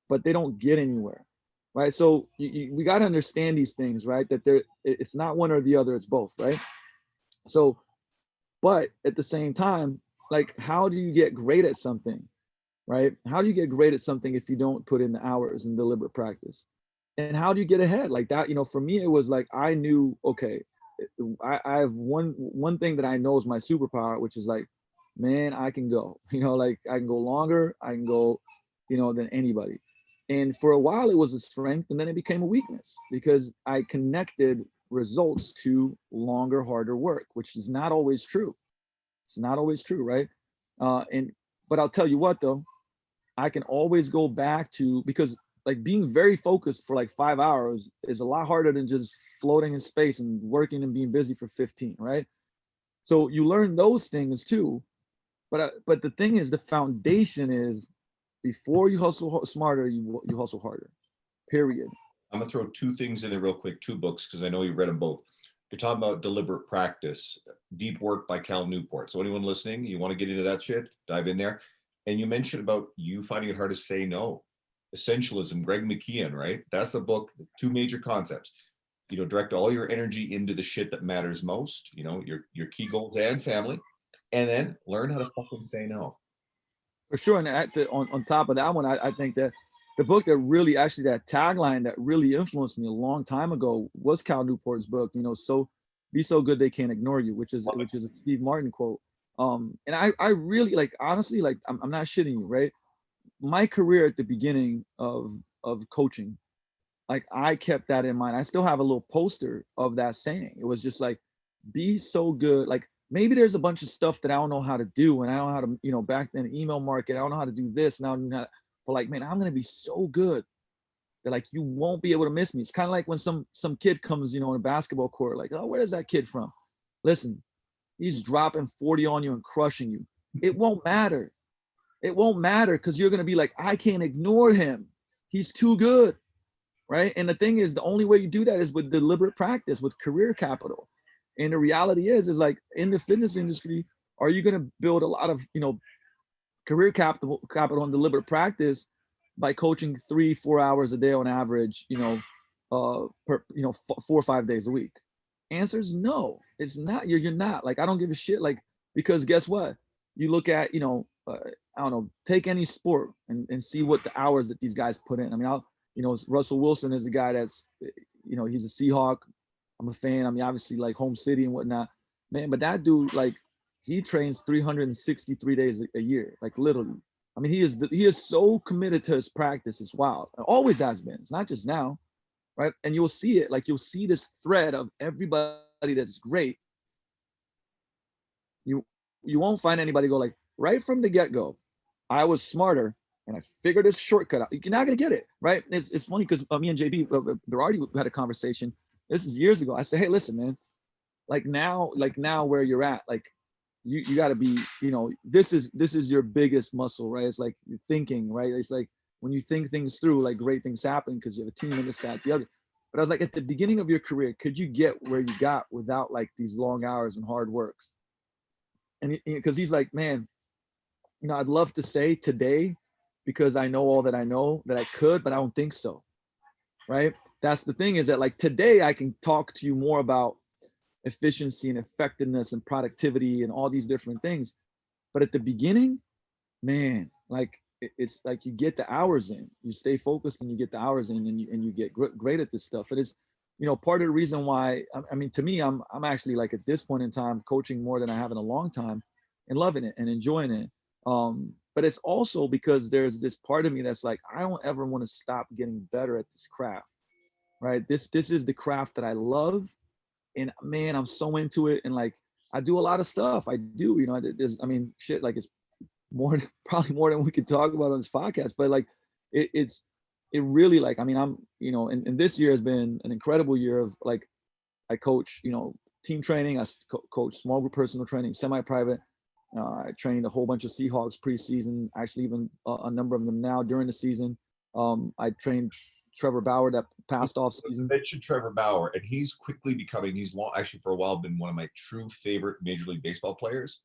but they don't get anywhere, right? So we got to understand these things, right? That it's not one or the other, it's both, right? So, but at the same time, like, how do you get great at something, right? How do you get great at something if you don't put in the hours and deliberate practice? And how do you get ahead like that? For me, it was like I knew, okay, I have one thing that I know is my superpower, which is like, man, I can go, like I can go longer, I can go, than anybody. And for a while, it was a strength, and then it became a weakness because I connected results to longer, harder work, which is not always true. It's not always true, right? And but I'll tell you what, though, I can always go back to, because like being very focused for like 5 hours is a lot harder than just floating in space and working and being busy for 15, right? So you learn those things too. But the thing is, the foundation is, before you hustle smarter, you hustle harder. Period. I'm gonna throw two things in there real quick, two books, because I know you've read them both. You're talking about deliberate practice, deep work by Cal Newport. So anyone listening, you want to get into that shit, dive in there. And you mentioned about you finding it hard to say no. Essentialism, Greg McKeown, right? That's the book, two major concepts. Direct all your energy into the shit that matters most, your key goals and family, and then learn how to fucking say no. For sure. And on top of that one, I think that the book that really, actually, that tagline that really influenced me a long time ago was Cal Newport's book, so be so good they can't ignore you, which is a Steve Martin quote. And I really, like, honestly, like, I'm not shitting you, right? My career at the beginning of coaching, like, I kept that in mind. I still have a little poster of that saying. It was just like, be so good. Like, maybe there's a bunch of stuff that I don't know how to do, and I don't know how to, back then, email market, I don't know how to do this now. But like, man, I'm gonna be so good that like you won't be able to miss me. It's kind of like when some kid comes, in a basketball court, like, oh, where's that kid from? Listen, he's dropping 40 on you and crushing you. It won't matter. It won't matter, because you're gonna be like, I can't ignore him. He's too good, right? And the thing is, the only way you do that is with deliberate practice, with career capital. And the reality is like, in the fitness industry, are you going to build a lot of, career capital and deliberate practice by coaching 3-4 hours a day on average, per 4 or 5 days a week? Answer is no. It's not. You're not. Like, I don't give a shit. Like, because guess what? You look at, I don't know, take any sport and see what the hours that these guys put in. I mean, Russell Wilson is a guy that's, he's a Seahawk. I'm a fan. I mean, obviously, like, home city and whatnot, man. But that dude, like, he trains 363 days a year, like, literally. I mean, he is so committed to his practice. It's wild. It always has been. It's not just now, right? And you'll see it. Like, you'll see this thread of everybody that's great. You won't find anybody go like, right from the get go, I was smarter and I figured this shortcut out. You're not gonna get it, right? It's funny because me and JB Berardi had a conversation. This is years ago. I said, hey, listen, man, like now where you're at, like, you got to be, this is your biggest muscle, right? It's like you're thinking, right? It's like when you think things through, like, great things happen because you have a team and this, that, the other. But I was like, at the beginning of your career, could you get where you got without like these long hours and hard work? And because he's like, man, I'd love to say today, because I know all that I know, that I could, but I don't think so, right? That's the thing, is that like today I can talk to you more about efficiency and effectiveness and productivity and all these different things. But at the beginning, man, like, it's like you get the hours in, you stay focused and you get the hours in, and you get great at this stuff. And part of the reason why, I mean, to me, I'm actually like at this point in time coaching more than I have in a long time and loving it and enjoying it. But it's also because there's this part of me that's like, I don't ever want to stop getting better at this craft, right? This is the craft that I love. And man, I'm so into it. And like, I do a lot of stuff. I do, I mean, shit, like it's more, probably more than we could talk about on this podcast, but like, it's, it really like, I mean, I'm, and this year has been an incredible year of like, I coach, team training, I coach small group personal training, semi-private. I trained a whole bunch of Seahawks preseason, actually even a number of them now during the season. I trained Trevor Bauer that passed off season. Mentioned Trevor Bauer, and he's quickly becoming, actually for a while been one of my true favorite Major League Baseball players.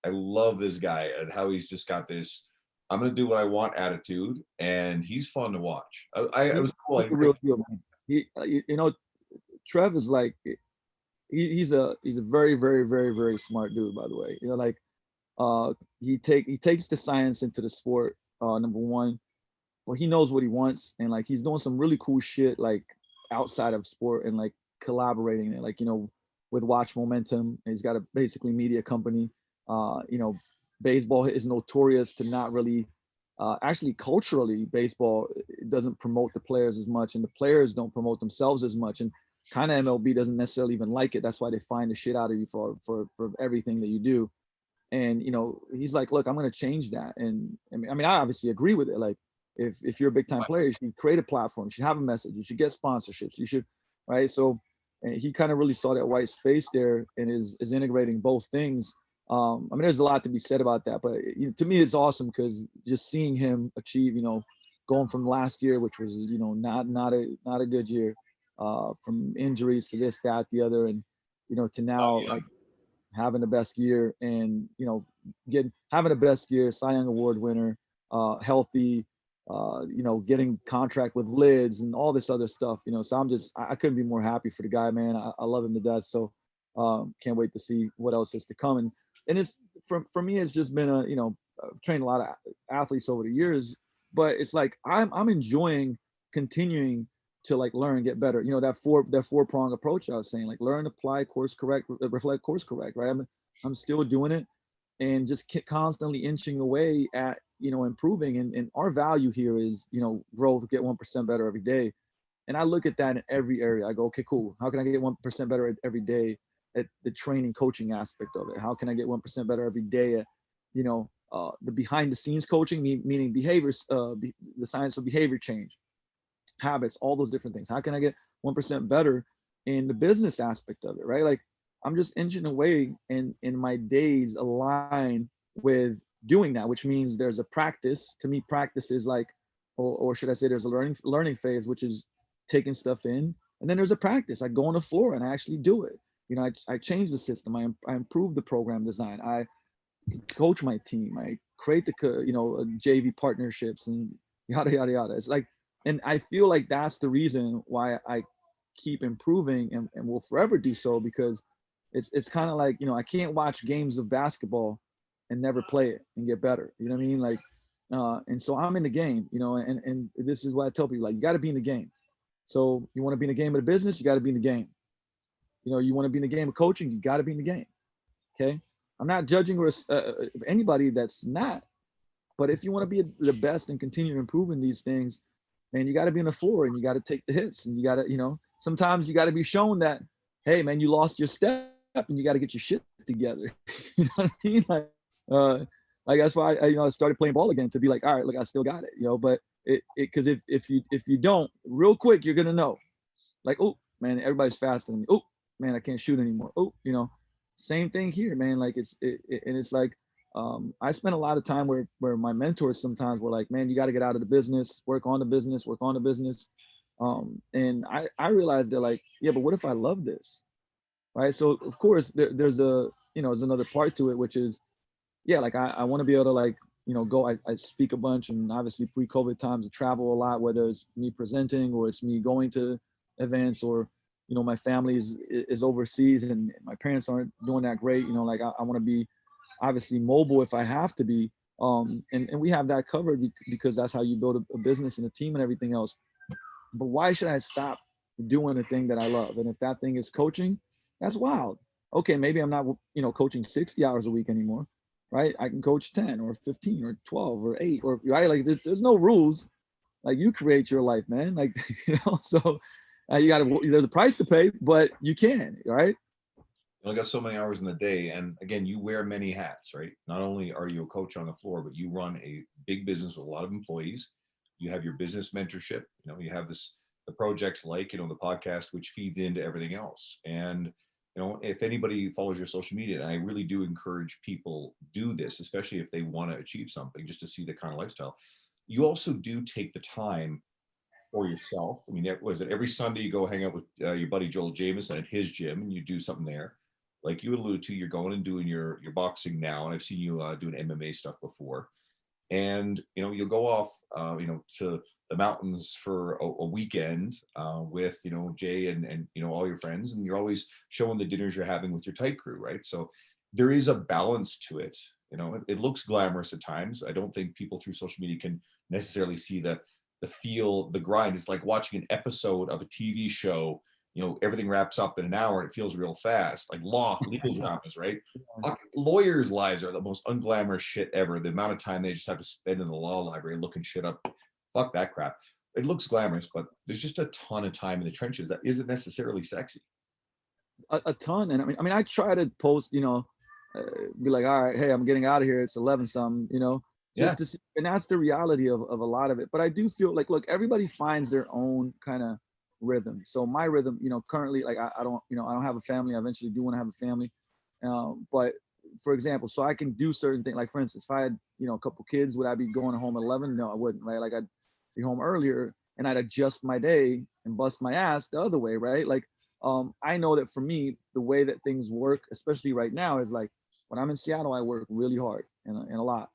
I love this guy and how he's just got this, I'm going to do what I want attitude, and he's fun to watch. I was cool. He's a real deal, man. Trev is like, he's a very, very, very, very smart dude, by the way. Like he takes the science into the sport, number one. Well, he knows what he wants, and like he's doing some really cool shit like outside of sport and like collaborating and like with Watch Momentum. He's got a basically media company. Baseball is notorious to not really actually culturally, baseball doesn't promote the players as much, and the players don't promote themselves as much, and kind of MLB doesn't necessarily even like it. That's why they find the shit out of you for everything that you do. And he's like, look, I'm going to change that. And I mean, I obviously agree with it. Like, if you're a big time player, you should create a platform, you should have a message, you should get sponsorships, you should, right? So, and he kind of really saw that white space there and is integrating both things. I mean, there's a lot to be said about that, but to me, it's awesome because just seeing him achieve, going from last year, which was, not a good year, from injuries to this, that, the other, and to now like having the best year and having the best year, Cy Young Award winner, healthy, getting contract with lids and all this other stuff. So I couldn't be more happy for the guy, man. I love him to death. So can't wait to see what else is to come. And it's for me, it's just been I've trained a lot of athletes over the years, but it's like I'm enjoying continuing to like learn, get better. That four-prong approach I was saying, like learn, apply, course correct, reflect, course correct, right? I'm still doing it and just constantly inching away at, improving. And our value here is, growth, get 1% better every day. And I look at that in every area. I go, okay, cool. How can I get 1% better every day at the training coaching aspect of it? How can I get 1% better every day at, the behind the scenes coaching, meaning behaviors, the science of behavior change, habits, all those different things. How can I get 1% better in the business aspect of it, right? Like I'm just inching away and my days align with doing that, which means there's a practice. To me, practice is like, or should I say there's a learning phase, which is taking stuff in. And then there's a practice. I go on the floor and I actually do it. I change the system. I improve the program design. I coach my team. I create the, JV partnerships and yada, yada, yada. It's like, and I feel like that's the reason why I keep improving and will forever do so, because it's kind of like, I can't watch games of basketball and never play it and get better. You know what I mean? Like, and so I'm in the game, and this is what I tell people, like, you got to be in the game. So you want to be in the game of the business, you got to be in the game. You want to be in the game of coaching, you got to be in the game. Okay. I'm not judging anybody that's not, but if you want to be the best and continue improving these things, man, you got to be on the floor and you got to take the hits and you got to, sometimes you got to be shown that, hey man, you lost your step and you got to get your shit together. You know what I mean? Like that's why I started playing ball again, to be like, all right, look, I still got it, but because if you don't, real quick, you're going to know, like, oh man, everybody's faster than me. Oh man, I can't shoot anymore. Oh, same thing here, man. Like and it's like, I spent a lot of time where my mentors sometimes were like, man, you got to get out of the business, work on the business. And I realized they're like, yeah, but what if I love this? Right. So of course there's there's another part to it, which is, yeah, like I want to be able to like, go, I speak a bunch, and obviously pre-COVID times I travel a lot, whether it's me presenting or it's me going to events, or, my family is overseas and my parents aren't doing that great. Like I want to be obviously mobile if I have to be. And we have that covered because that's how you build a business and a team and everything else. But why should I stop, doing a thing that I love. And if that thing is coaching, that's wild. Okay, maybe I'm not, coaching 60 hours a week anymore, right? I can coach 10 or 15 or 12 or 8 or right. Like there's no rules. Like you create your life, man. Like, so you got to, there's a price to pay, but you can, right? You only got so many hours in the day. And again, you wear many hats, right? Not only are you a coach on the floor, but you run a big business with a lot of employees. You have your business mentorship. You have the projects like, the podcast, which feeds into everything else. And, if anybody follows your social media, and I really do encourage people do this, especially if they want to achieve something, just to see the kind of lifestyle. You also do take the time for yourself. I mean, was it every Sunday you go hang out with your buddy Joel Jameson at his gym and you do something there? Like you alluded to, you're going and doing your boxing now, and I've seen you doing MMA stuff before. And you'll go off, to the mountains for a weekend with Jay and all your friends, and you're always showing the dinners you're having with your tight crew, right? So there is a balance to it. It looks glamorous at times. I don't think people through social media can necessarily see the feel, the grind. It's like watching an episode of a TV show. Everything wraps up in an hour and it feels real fast, like legal dramas, right? Lawyers' lives are the most unglamorous shit ever. The amount of time they just have to spend in the law library looking shit up. Fuck that crap. It looks glamorous, but there's just a ton of time in the trenches that isn't necessarily sexy. A ton. And I try to post, be like, all right, hey, I'm getting out of here. It's 11 something, just to see. And that's the reality of a lot of it. But I do feel like, look, everybody finds their own kind of rhythm. So my rhythm, currently, like I don't, I don't have a family. I eventually do want to have a family. But for example, so I can do certain things. Like for instance, if I had, a couple kids, would I be going home at 11? No, I wouldn't, right? Like I'd be home earlier and I'd adjust my day and bust my ass the other way, right? Like, I know that for me, the way that things work, especially right now, is like when I'm in Seattle, I work really hard and a lot,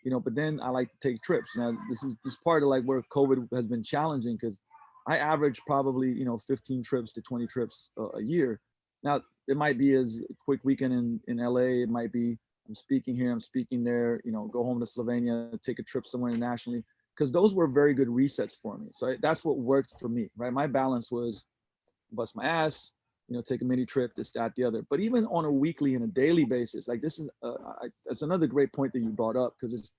but then I like to take trips. Now, this is part of like where COVID has been challenging because I average probably, 15 trips to 20 trips a year. Now, it might be as a quick weekend in LA. It might be I'm speaking here, I'm speaking there, go home to Slovenia, take a trip somewhere internationally, because those were very good resets for me. So that's what worked for me, right? My balance was bust my ass, take a mini trip, this, that, the other. But even on a weekly and a daily basis, like this is, that's another great point that you brought up, because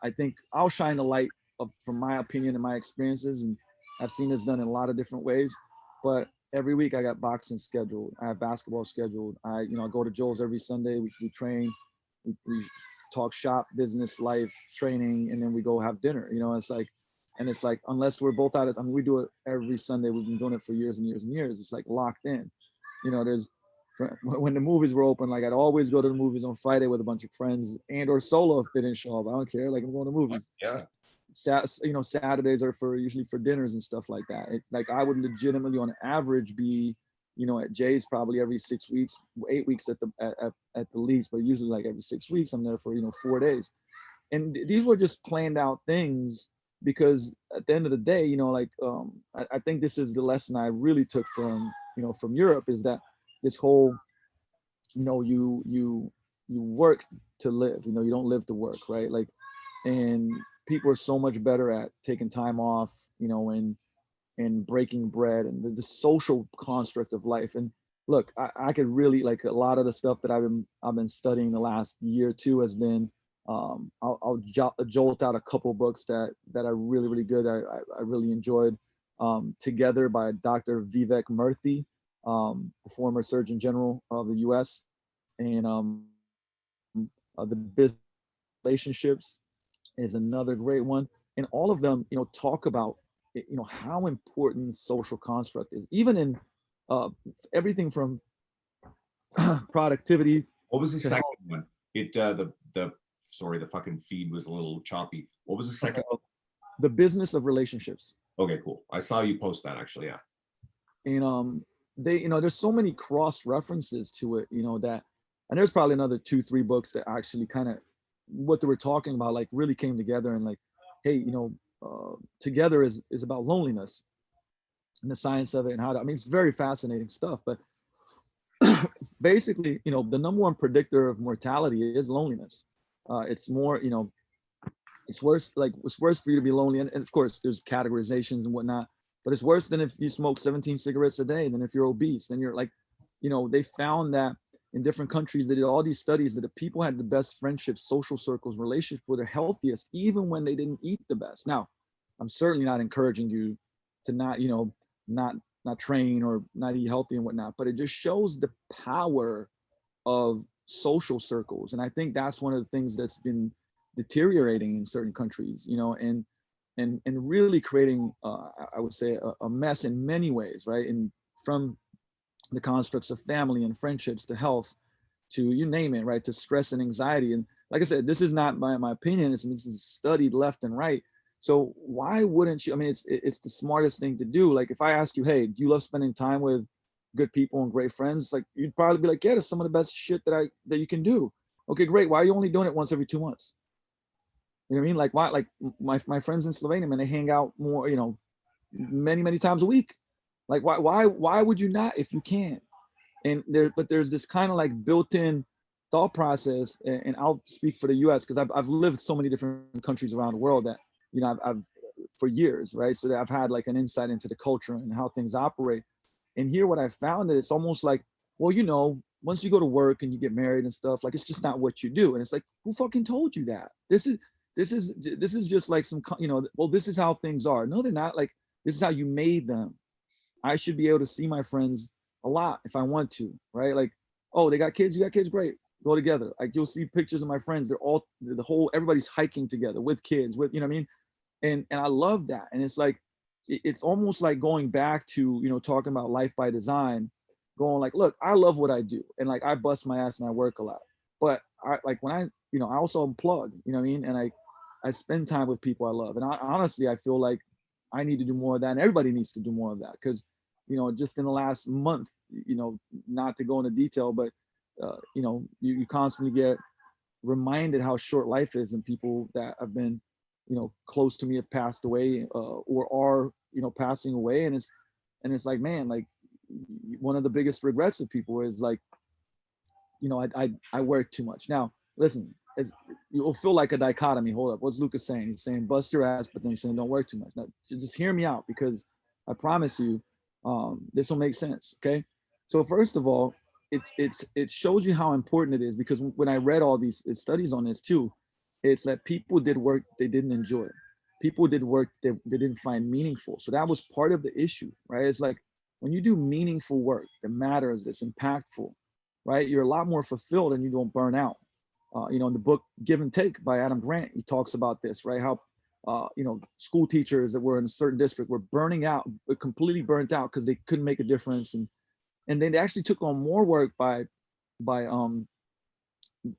I think I'll shine the light from my opinion and my experiences. And I've seen this done in a lot of different ways, but every week I got boxing scheduled. I have basketball scheduled. I go to Joel's every Sunday. We train, we talk shop, business, life, training, and then we go have dinner. It's like, unless we're both out of, we do it every Sunday. We've been doing it for years and years and years. It's like locked in. There's, when the movies were open, like I'd always go to the movies on Friday with a bunch of friends and or solo if they didn't show up. I don't care. Like I'm going to movies. Yeah. Saturdays are usually for dinners and stuff like that. Like I would legitimately on average be, at Jay's probably every 6 weeks, 8 weeks at the least, but usually like every 6 weeks I'm there for, 4 days. And these were just planned out things because at the end of the day, I think this is the lesson I really took from Europe, is that this whole, you work to live, you don't live to work, right? Like, and people are so much better at taking time off, and breaking bread and the social construct of life. And look, I could really, like, a lot of the stuff that I've been studying the last year or two has been, I'll jolt out a couple books that are really, really good. I really enjoyed, Together by Dr. Vivek Murthy, the former Surgeon General of the US, and the business relationships is another great one. And all of them, talk about, how important social construct is, even in everything from productivity. What was the second one? It the sorry, the fucking feed was a little choppy. What was the second one? The business of relationships. Okay, cool. I saw you post that actually. Yeah. And they, there's so many cross references to it, that, and there's probably another 2-3 books that actually kind of what they were talking about, like really came together and like, hey, Together is about loneliness and the science of it and how to, it's very fascinating stuff. But basically, the number one predictor of mortality is loneliness. It's more, it's worse for you to be lonely. And of course, there's categorizations and whatnot. but it's worse than if you smoke 17 cigarettes a day, than if you're obese. Then you're like, they found that in different countries, they did all these studies that the people had the best friendships, social circles, relationships were the healthiest, even when they didn't eat the best. Now, I'm certainly not encouraging you to not, not not train or not eat healthy and whatnot, but it just shows the power of social circles. And I think that's one of the things that's been deteriorating in certain countries, and really creating, I would say, a mess in many ways, right? And from the constructs of family and friendships to health to you name it, right? To stress and anxiety. And like I said, this is not my opinion. This is studied left and right. So why wouldn't you? I mean, it's the smartest thing to do. Like if I ask you, hey, do you love spending time with good people and great friends? It's like you'd probably be like, yeah, that's some of the best shit that you can do. Okay, great. Why are you only doing it once every 2 months? You know what I mean? Like why? Like my friends in Slovenia, man, they hang out more, many times a week. Like why would you not if you can? And there's this kind of like built-in thought process, and I'll speak for the U.S. because I've lived so many different countries around the world that I've for years, right? So that I've had like an insight into the culture and how things operate. And here, what I found is it's almost like, well, once you go to work and you get married and stuff, like it's just not what you do. And it's like, who fucking told you that? This is just like some, well, this is how things are. No, they're not. Like this is how you made them. I should be able to see my friends a lot if I want to, right? Like, oh, they got kids, you got kids, great. Go together. Like you'll see pictures of my friends. They're all everybody's hiking together with kids, with what I mean? And I love that. And it's like it's almost like going back to, talking about life by design, going like, look, I love what I do. And like I bust my ass and I work a lot. But I like when I also unplug, you know what I mean? And I spend time with people I love. And honestly, I feel like I need to do more of that. And everybody needs to do more of that. Because just in the last month, not to go into detail, but you constantly get reminded how short life is, and people that have been, close to me have passed away, or are, passing away, and it's like, man, like one of the biggest regrets of people is like, I work too much. Now, listen, you'll feel like a dichotomy. Hold up, what's Lucas saying? He's saying bust your ass, but then he's saying don't work too much. Now, just hear me out, because I promise you, this will make sense. Okay, so first of all, it shows you how important it is, because when I read all these studies on this too, it's that people did work they didn't enjoy. People did work they didn't find meaningful. So that was part of the issue, right? It's like when you do meaningful work that matters, that's impactful, right? You're a lot more fulfilled and you don't burn out. In the book Give and Take by Adam Grant, he talks about this, right? How school teachers that were in a certain district were burning out, completely burnt out because they couldn't make a difference, and they actually took on more work by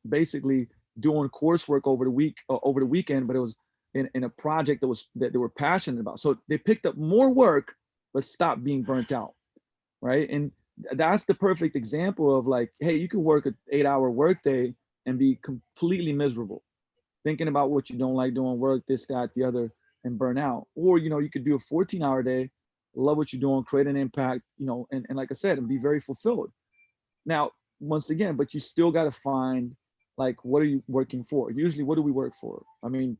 basically doing coursework over the weekend, but it was in a project that they were passionate about. So they picked up more work but stopped being burnt out, right? And that's the perfect example of like, hey, you can work an 8-hour workday and be completely miserable, thinking about what you don't like doing, work, this, that, the other, and burn out. Or, you could do a 14-hour day, love what you're doing, create an impact, and like I said, and be very fulfilled. Now, once again, but you still got to find, like, what are you working for? Usually, what do we work for? I mean,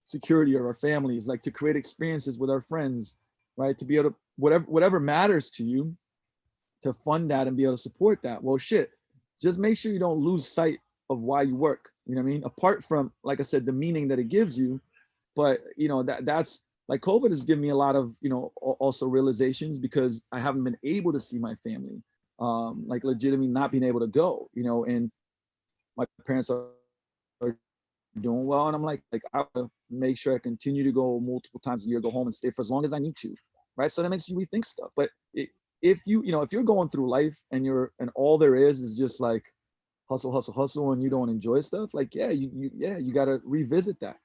security of our families, like to create experiences with our friends, right? To be able to, whatever matters to you, to fund that and be able to support that. Well, shit, just make sure you don't lose sight of why you work. You know what I mean? Apart from, like I said, the meaning that it gives you, but that's like COVID has given me a lot of, also realizations, because I haven't been able to see my family, like legitimately not being able to go, and my parents are doing well. And I'm like I will make sure I continue to go multiple times a year, go home and stay for as long as I need to. Right. So that makes you rethink stuff. But if if you're going through life and all there is just like hustle, hustle, hustle, and you don't enjoy stuff, like, you got to revisit that.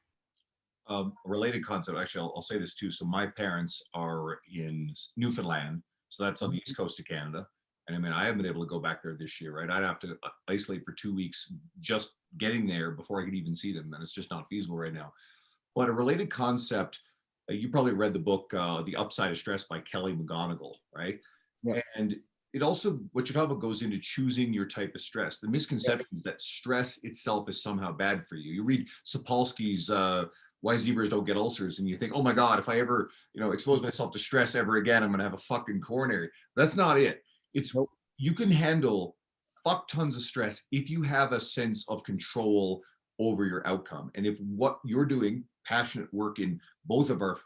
A related concept, actually, I'll say this too. So my parents are in Newfoundland, so that's on the east coast of Canada. And I mean, I haven't been able to go back there this year, right? I'd have to isolate for 2 weeks just getting there before I could even see them, and it's just not feasible right now. But a related concept, you probably read the book, The Upside of Stress by Kelly McGonigal, right? Yeah. And it also, what you're talking about goes into choosing your type of stress. The misconception is that stress itself is somehow bad for you. You read Sapolsky's why zebras don't get ulcers. And you think, oh my God, if I ever, expose myself to stress ever again, I'm going to have a fucking coronary. That's not it. It's, Nope. you can handle fuck tons of stress if you have a sense of control over your outcome. And if what you're doing, passionate work in both of our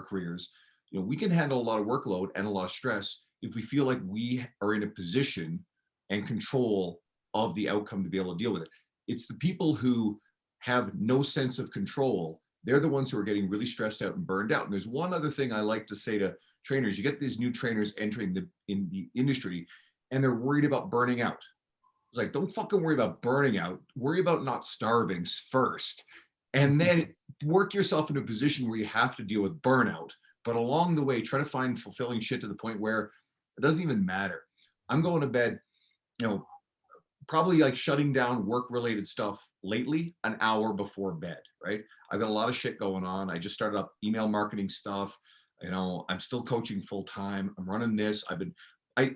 careers, we can handle a lot of workload and a lot of stress if we feel like we are in a position and control of the outcome to be able to deal with it. It's the people who have no sense of control. They're the ones who are getting really stressed out and burned out. And there's one other thing I like to say to trainers. You get these new trainers entering in the industry and they're worried about burning out. It's like, don't fucking worry about burning out. Worry about not starving first. And then work yourself into a position where you have to deal with burnout. But along the way, try to find fulfilling shit to the point where it doesn't even matter. I'm going to bed, probably like shutting down work-related stuff lately an hour before bed, right? I've got a lot of shit going on. I just started up email marketing stuff. I'm still coaching full time. I'm running this.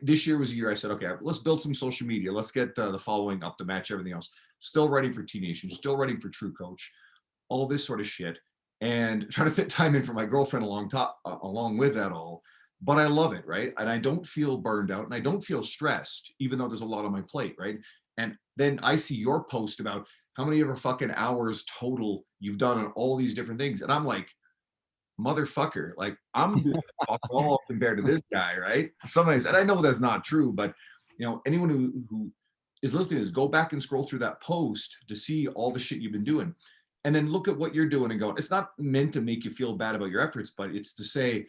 This year was a year I said, okay, let's build some social media. Let's get the following up to match everything else. Still writing for T Nation, still writing for True Coach, all this sort of shit, and trying to fit time in for my girlfriend along with that all. But I love it, right? And I don't feel burned out and I don't feel stressed, even though there's a lot on my plate, right? And then I see your post about how many ever fucking hours total you've done on all these different things. And I'm like, motherfucker, like I'm doing fuck all compared to this guy, right? Sometimes, and I know that's not true, but anyone who is listening is go back and scroll through that post to see all the shit you've been doing. And then look at what you're doing and go, it's not meant to make you feel bad about your efforts, but it's to say,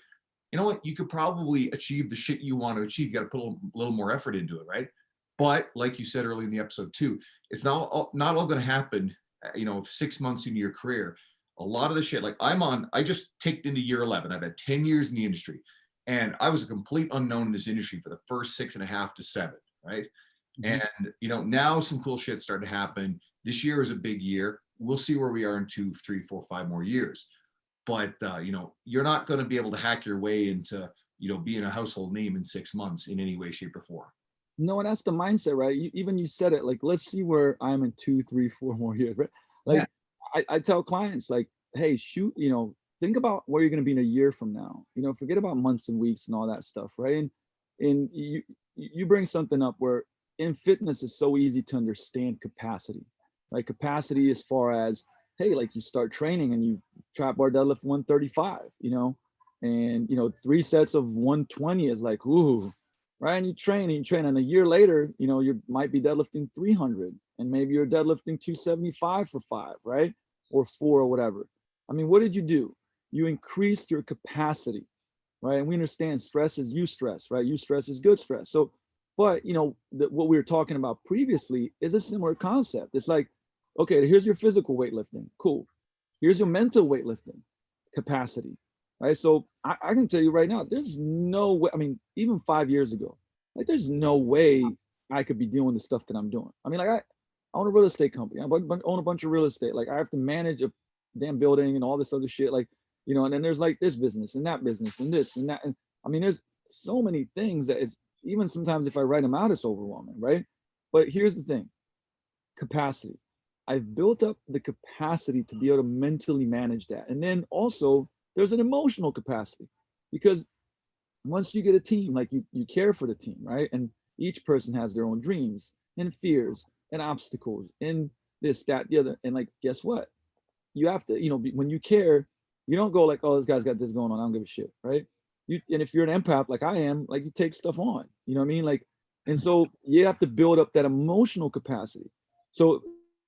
you know what, you could probably achieve the shit you want to achieve. You got to put a little more effort into it, right? But like you said earlier in the episode too, it's not all going to happen, 6 months into your career. A lot of the shit, like I just ticked into year 11. I've had 10 years in the industry and I was a complete unknown in this industry for the first 6.5 to 7, right? Mm-hmm. And, now some cool shit starting to happen. This year is a big year. We'll see where we are in 2, 3, 4, 5 more years. But, you're not going to be able to hack your way into, being a household name in 6 months in any way, shape or form. No, and that's the mindset, right? You said it, like, let's see where I'm in 2, 3, 4 more years, right? Like, yeah. I tell clients, like, hey, shoot, think about where you're going to be in a year from now. Forget about months and weeks and all that stuff, right? And you bring something up where in fitness it's so easy to understand capacity, right? Capacity as far as, hey, like you start training and you trap bar deadlift 135, and 3 sets of 120 is like, ooh, right? And you train and a year later, you might be deadlifting 300 and maybe you're deadlifting 275 for 5, right? Or 4 or whatever. I mean, what did you do? You increased your capacity, right? And we understand stress is eustress, right? Eustress is good stress. So, but what we were talking about previously is a similar concept. It's like, okay, here's your physical weightlifting, cool. Here's your mental weightlifting capacity, right? So I can tell you right now, there's no way. I mean, even 5 years ago, like there's no way I could be doing the stuff that I'm doing. I mean, like I own a real estate company. I own a bunch of real estate. Like I have to manage a damn building and all this other shit. Like, and then there's like this business and that business and this and that. And I mean, there's so many things that it's even sometimes if I write them out, it's overwhelming, right? But here's the thing, capacity. I've built up the capacity to be able to mentally manage that. And then also there's an emotional capacity because once you get a team, like you care for the team, right? And each person has their own dreams and fears and obstacles and this, that, the other. And like, guess what? You have to, when you care, you don't go like, oh, this guy's got this going on, I don't give a shit, right? And if you're an empath like I am, like you take stuff on, you know what I mean? Like, and so you have to build up that emotional capacity. So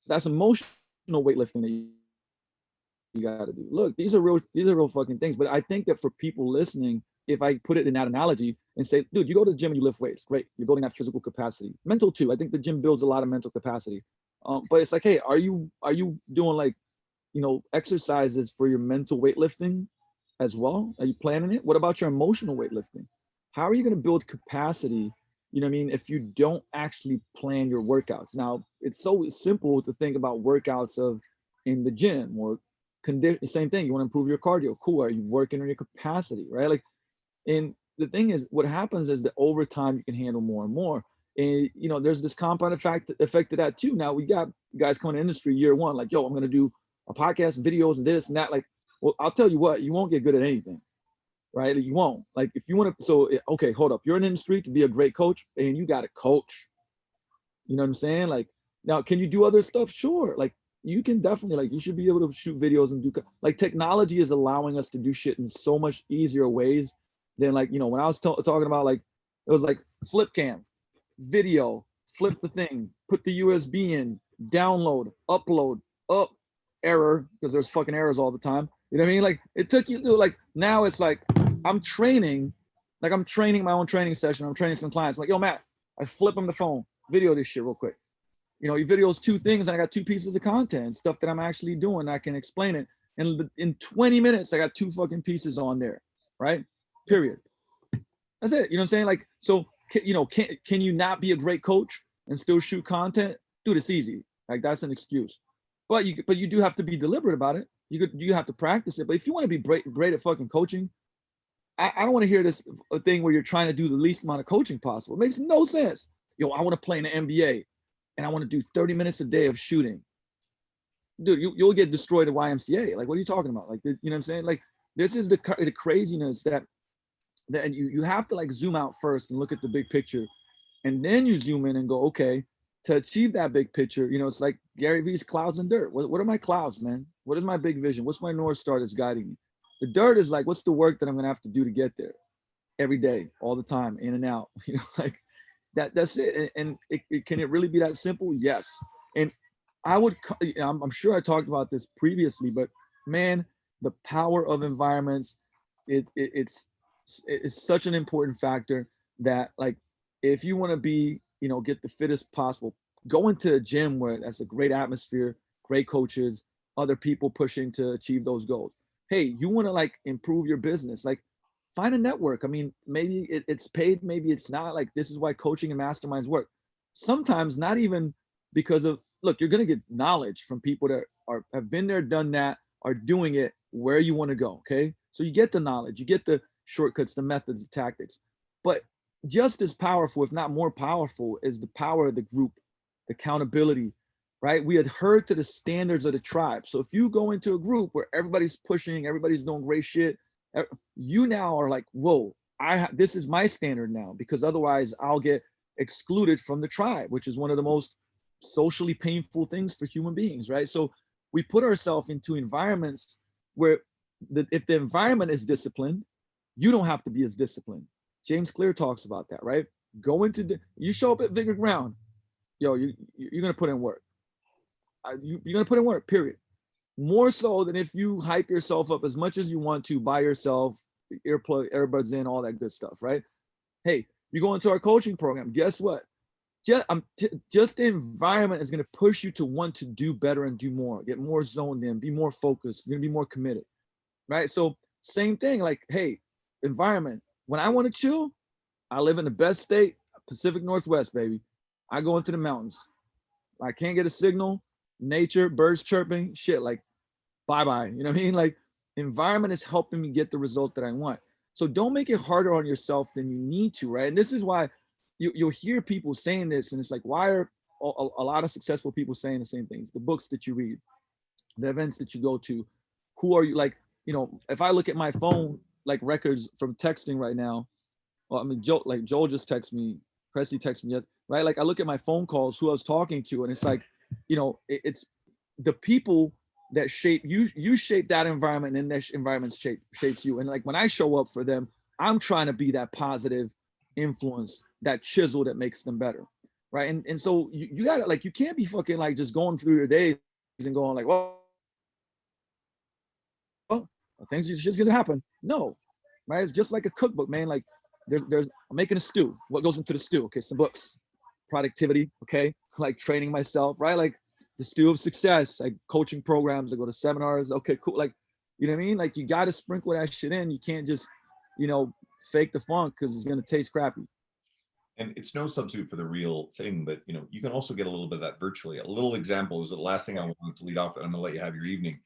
that's emotional weightlifting that you got to do. Look, these are real fucking things. But I think that for people listening, if I put it in that analogy and say, dude, you go to the gym and you lift weights, great. You're building that physical capacity. Mental too. I think the gym builds a lot of mental capacity. But it's like, hey, are you doing like, exercises for your mental weightlifting as well? Are you planning it? What about your emotional weightlifting? How are you going to build capacity? You know what I mean? If you don't actually plan your workouts. Now, it's so simple to think about workouts of in the gym or same thing. You want to improve your cardio. Cool. Are you working on your capacity, right? Like, and the thing is, what happens is that over time you can handle more and more. And there's this compound effect to that too. Now we got guys coming in the industry year one, like, yo, I'm gonna do a podcast and videos and this and that. Like, well, I'll tell you what, you won't get good at anything, right? You won't. Like, if you want to, so okay, hold up. You're in the industry to be a great coach, and you got to coach. You know what I'm saying? Like, now, can you do other stuff? Sure. Like, you can definitely, like, you should be able to shoot videos and do, like, technology is allowing us to do shit in so much easier ways than, like, you know, when I was talking about, like, it was like flip cam, video, flip the thing, put the USB in, download, upload, up, error, because there's fucking errors all the time. You know what I mean? Like, it took you to, like, now it's like, I'm training my own training session. I'm training some clients. I'm like, yo, Matt, I flip them the phone, video this shit real quick. You know, you videos 2 things, and I got 2 pieces of content, stuff that I'm actually doing. I can explain it. And in 20 minutes, I got 2 fucking pieces on there, right? Period. That's it. You know what I'm saying? Like, so, you know, can you not be a great coach and still shoot content? Dude, it's easy. Like, that's an excuse. But you do have to be deliberate about it. You have to practice it. But if you want to be great at fucking coaching, I don't want to hear this thing where you're trying to do the least amount of coaching possible. It makes no sense. Yo, I want to play in the NBA and I want to do 30 minutes a day of shooting. Dude, you'll get destroyed at YMCA. Like, what are you talking about? Like, you know what I'm saying? Like, this is the craziness that you have to, like, zoom out first and look at the big picture. And then you zoom in and go, okay, to achieve that big picture, you know, it's like Gary Vee's clouds and dirt. What are my clouds, man? What is my big vision? What's my North Star that's guiding me? The dirt is like, what's the work that I'm going to have to do to get there every day, all the time, in and out, you know, like that's it. And can it really be that simple? Yes. And I'm sure I talked about this previously, but man, the power of environments, it's such an important factor that, like, if you want to be, you know, get the fittest possible, go into a gym where that's a great atmosphere, great coaches, other people pushing to achieve those goals. Hey, you want to, like, improve your business, like, find a network. I mean, maybe it's paid, maybe it's not. Like, this is why coaching and masterminds work. Sometimes not even because of, look, you're going to get knowledge from people that have been there, done that, are doing it where you want to go. Okay. So you get the knowledge, you get the shortcuts, the methods, the tactics. But just as powerful, if not more powerful, is the power of the group, the accountability, right? We adhere to the standards of the tribe. So if you go into a group where everybody's pushing, everybody's doing great shit, you now are like, whoa, this is my standard now, because otherwise I'll get excluded from the tribe, which is one of the most socially painful things for human beings, right? So we put ourselves into environments where if the environment is disciplined, you don't have to be as disciplined. James Clear talks about that, right? You show up at Vigor Ground, yo, you're gonna put in work. You're gonna put in work, period. More so than if you hype yourself up as much as you want to by yourself, earbuds in, all that good stuff, right? Hey, you go into our coaching program, guess what? Just the environment is going to push you to want to do better and do more, get more zoned in, be more focused, you're going to be more committed, right? So same thing, like, hey, environment. When I want to chill, I live in the best state, Pacific Northwest, baby. I go into the mountains. I can't get a signal, nature, birds chirping, shit, like, bye-bye. You know what I mean? Like, environment is helping me get the result that I want. So don't make it harder on yourself than you need to, right? And this is why you'll hear people saying this, and it's like, why are a lot of successful people saying the same things? The books that you read, the events that you go to, who are you? Like, you know, if I look at my phone, like, records from texting right now, well, I mean, Joel just texted me, Cressy texted me, right? Like, I look at my phone calls, who I was talking to, and it's like, you know, it's the people that shape you. You shape that environment, and that environment shapes you. And like, when I show up for them, I'm trying to be that positive influence, that chisel that makes them better, right? And so you gotta, like, you can't be fucking, like, just going through your days and going like, well, things are just gonna happen. No, right? It's just like a cookbook, man. Like, there's I'm making a stew. What goes into the stew? Okay, some books, productivity, okay, like training myself, right? Like the stew of success, like coaching programs. I go to seminars. Okay, cool. Like, you know what I mean? Like, you got to sprinkle that shit in. You can't just, you know, fake the funk because it's gonna taste crappy. And it's no substitute for the real thing, but you know, you can also get a little bit of that virtually. A little example is the last thing I wanted to lead off, and I'm gonna let you have your evening.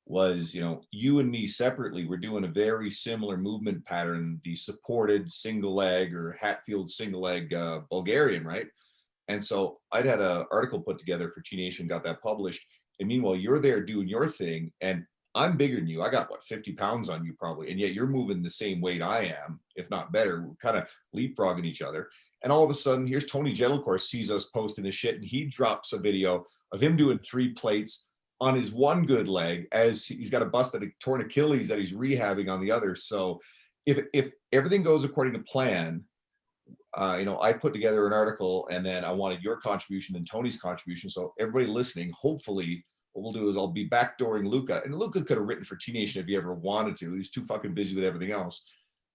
Was, you know, you and me separately, we're doing a very similar movement pattern, the supported single leg or Hatfield single leg Bulgarian, right? And so I'd had an article put together for T Nation, got that published. And meanwhile, you're there doing your thing, and I'm bigger than you. I got what, 50 pounds on you probably, and yet you're moving the same weight I am, if not better. We're kind of leapfrogging each other. And all of a sudden, here's Tony Gentilcore sees us posting this shit, and he drops a video of him doing 3 plates on his one good leg, as he's got a busted, a torn Achilles that he's rehabbing on the other. So if everything goes according to plan, I put together an article, and then I wanted your contribution and Tony's contribution. So everybody listening, hopefully what we'll do is I'll be backdooring Luka, and Luka could have written for T Nation if he ever wanted to. He's too fucking busy with everything else.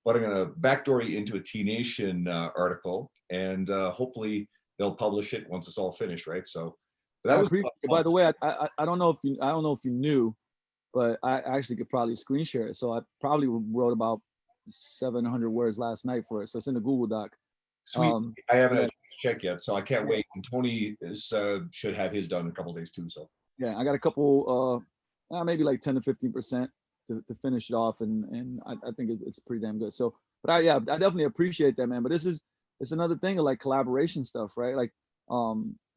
But I'm going to backdoor you into a T Nation article, and hopefully they'll publish it once it's all finished, right? So that was. By the way, I don't know if you knew, but I actually could probably screen share it. So I probably wrote about 700 words last night for it. So it's in the Google Doc. Sweet. I haven't had a chance to check yet, so I can't wait. And Tony should have his done in a couple of days too. So yeah, I got a couple, maybe like 10 to 15% to finish it off, and I think it's pretty damn good. So, but I definitely appreciate that, man. But it's another thing of like collaboration stuff, right? Like,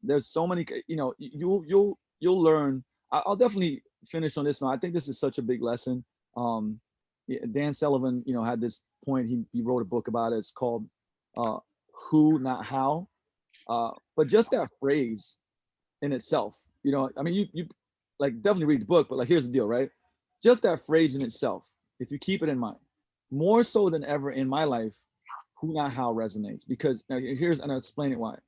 there's so many, you'll learn. I'll definitely finish on this one. I think this is such a big lesson. Dan Sullivan, had this point. He wrote a book about it. It's called Who, Not How. But just that phrase in itself, I mean, you like definitely read the book, but like, here's the deal, right? Just that phrase in itself, if you keep it in mind, more so than ever in my life, who, not how resonates. Because now and I'll explain it why.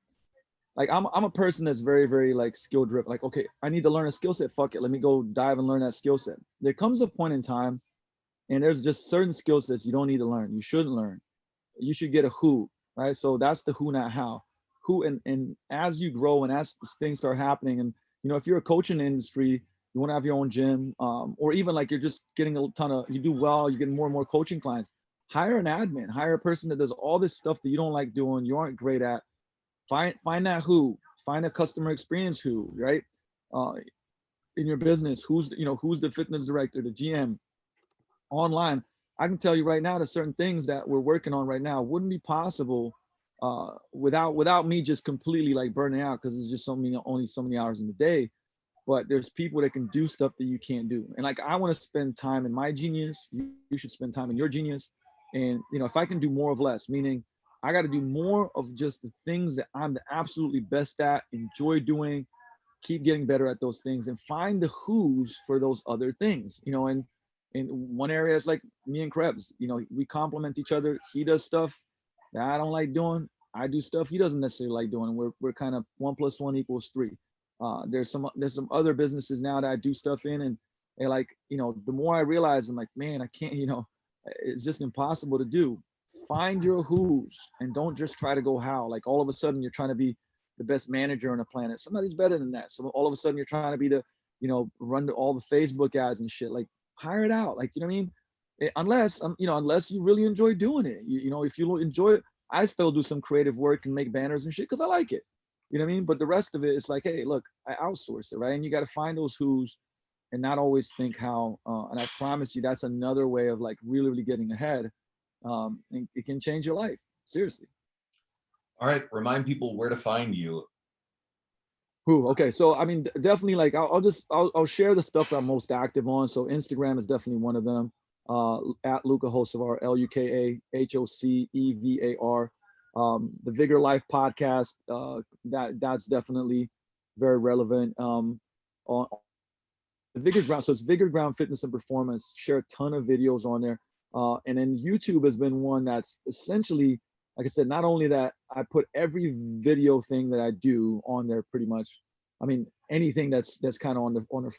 Like I'm a person that's very, very like skill driven. Like, okay, I need to learn a skill set. Fuck it. Let me go dive and learn that skill set. There comes a point in time, and there's just certain skill sets you don't need to learn. You shouldn't learn. You should get a who, right? So that's the who, not how. Who, and as you grow and as things start happening, and if you're a coach in the industry, you want to have your own gym, or even like you're just getting a ton of, you do well, you're getting more and more coaching clients. Hire an admin, hire a person that does all this stuff that you don't like doing, you aren't great at. Find that who, find a customer experience who, right? In your business, who's the fitness director, the GM, online. I can tell you right now that certain things that we're working on right now wouldn't be possible without me just completely like burning out, because there's just only so many hours in the day. But there's people that can do stuff that you can't do. And like, I want to spend time in my genius. You should spend time in your genius. And, if I can do more of less, meaning I got to do more of just the things that I'm the absolutely best at, enjoy doing, keep getting better at those things, and find the who's for those other things, and in one area is like me and Krebs, we complement each other. He does stuff that I don't like doing. I do stuff he doesn't necessarily like doing. And we're kind of 1 + 1 = 3. There's some other businesses now that I do stuff in, and they're like, the more I realize, I'm like, man, I can't, it's just impossible to do. Find your who's, and don't just try to go how. Like all of a sudden you're trying to be the best manager on the planet. Somebody's better than that. So all of a sudden you're trying to be the, run all the Facebook ads and shit. Like, hire it out. Like, what I mean? Unless you really enjoy doing it. If you enjoy it, I still do some creative work and make banners and shit because I like it. You know what I mean? But the rest of it is like, hey, look, I outsource it, right? And you got to find those who's and not always think how. And I promise you, that's another way of like really, really getting ahead. And it can change your life. Seriously. All right. Remind people where to find you. Who? Okay. So, I mean, definitely like, I'll share the stuff that I'm most active on. So Instagram is definitely one of them. At Luka Hocevar, LukaHocevar. The Vigor Life podcast, that's definitely very relevant. On the Vigor Ground, so it's Vigor Ground Fitness and Performance. Share a ton of videos on there, and then YouTube has been one that's essentially, like I said, not only that I put every video thing that I do on there pretty much. I mean, anything that's kind of on the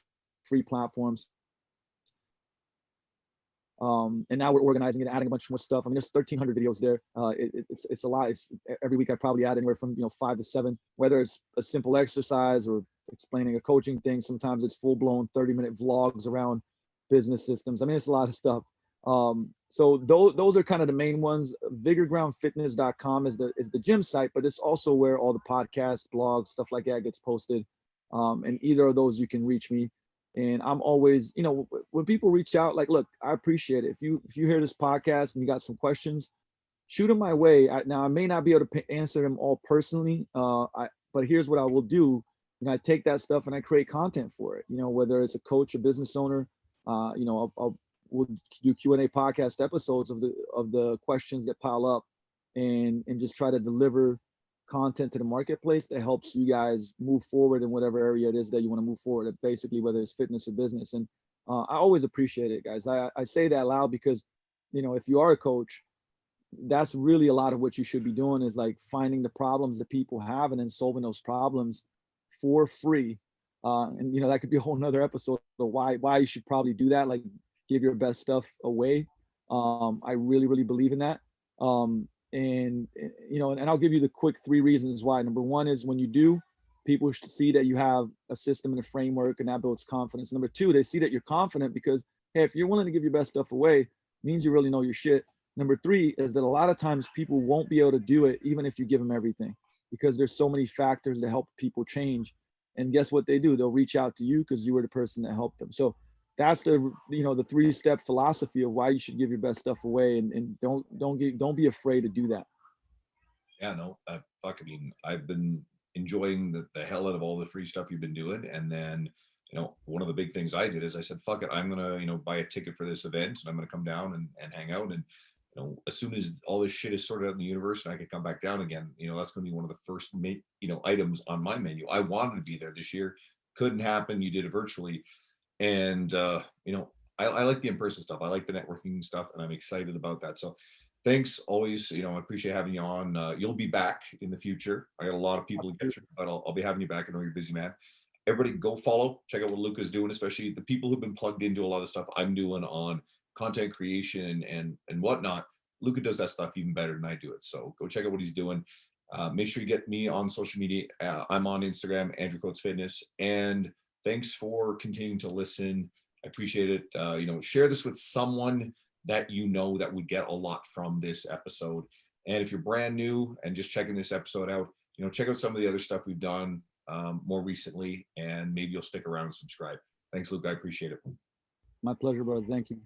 free platforms. And now we're organizing it, adding a bunch more stuff. I mean, there's 1,300 videos there. It's a lot. Every week I probably add anywhere from 5 to 7, whether it's a simple exercise or explaining a coaching thing. Sometimes it's full-blown 30-minute vlogs around business systems. I mean, it's a lot of stuff. So those are kind of the main ones. Vigorgroundfitness.com is the gym site, but it's also where all the podcasts, blogs, stuff like that gets posted. And either of those you can reach me. And I'm always, when people reach out, like, look, I appreciate it. If you hear this podcast and you got some questions, shoot them my way. Now I may not be able to answer them all personally, but here's what I will do. I take that stuff and I create content for it. Whether it's a coach, a business owner, we'll do Q&A podcast episodes of the questions that pile up, and just try to deliver content to the marketplace that helps you guys move forward in whatever area it is that you want to move forward. Basically, whether it's fitness or business. And I always appreciate it, guys. I say that loud because, if you are a coach, that's really a lot of what you should be doing, is like finding the problems that people have and then solving those problems for free. And that could be a whole nother episode of why you should probably do that. Like, give your best stuff away. I really, really believe in that. And I'll give you the quick 3 reasons why. Number 1 is, when you do, people should see that you have a system and a framework, and that builds confidence. Number 2, they see that you're confident because, hey, if you're willing to give your best stuff away, means you really know your shit. Number 3 is that a lot of times people won't be able to do it even if you give them everything, because there's so many factors that help people change. And guess what they do? They'll reach out to you because you were the person that helped them. So that's the 3-step philosophy of why you should give your best stuff away, and don't be afraid to do that. Yeah, no, I've been enjoying the hell out of all the free stuff you've been doing. And then, one of the big things I did is I said, fuck it, I'm going to, buy a ticket for this event, and I'm going to come down and hang out. And, as soon as all this shit is sorted out in the universe and I can come back down again, that's going to be one of the first, items on my menu. I wanted to be there this year. Couldn't happen. You did it virtually. And, I like the in-person stuff. I like the networking stuff, and I'm excited about that. So thanks always. I appreciate having you on. You'll be back in the future. I got a lot of people to get through, but I'll be having you back. I know you're a busy man. Everybody go follow, check out what Luka's doing, especially the people who've been plugged into a lot of the stuff I'm doing on content creation and whatnot. Luka does that stuff even better than I do it. So go check out what he's doing. Make sure you get me on social media. I'm on Instagram, Andrew Coates Fitness. And thanks for continuing to listen. I appreciate it. Share this with someone that that would get a lot from this episode. And if you're brand new and just checking this episode out, check out some of the other stuff we've done more recently, and maybe you'll stick around and subscribe. Thanks, Luke. I appreciate it. My pleasure, brother. Thank you.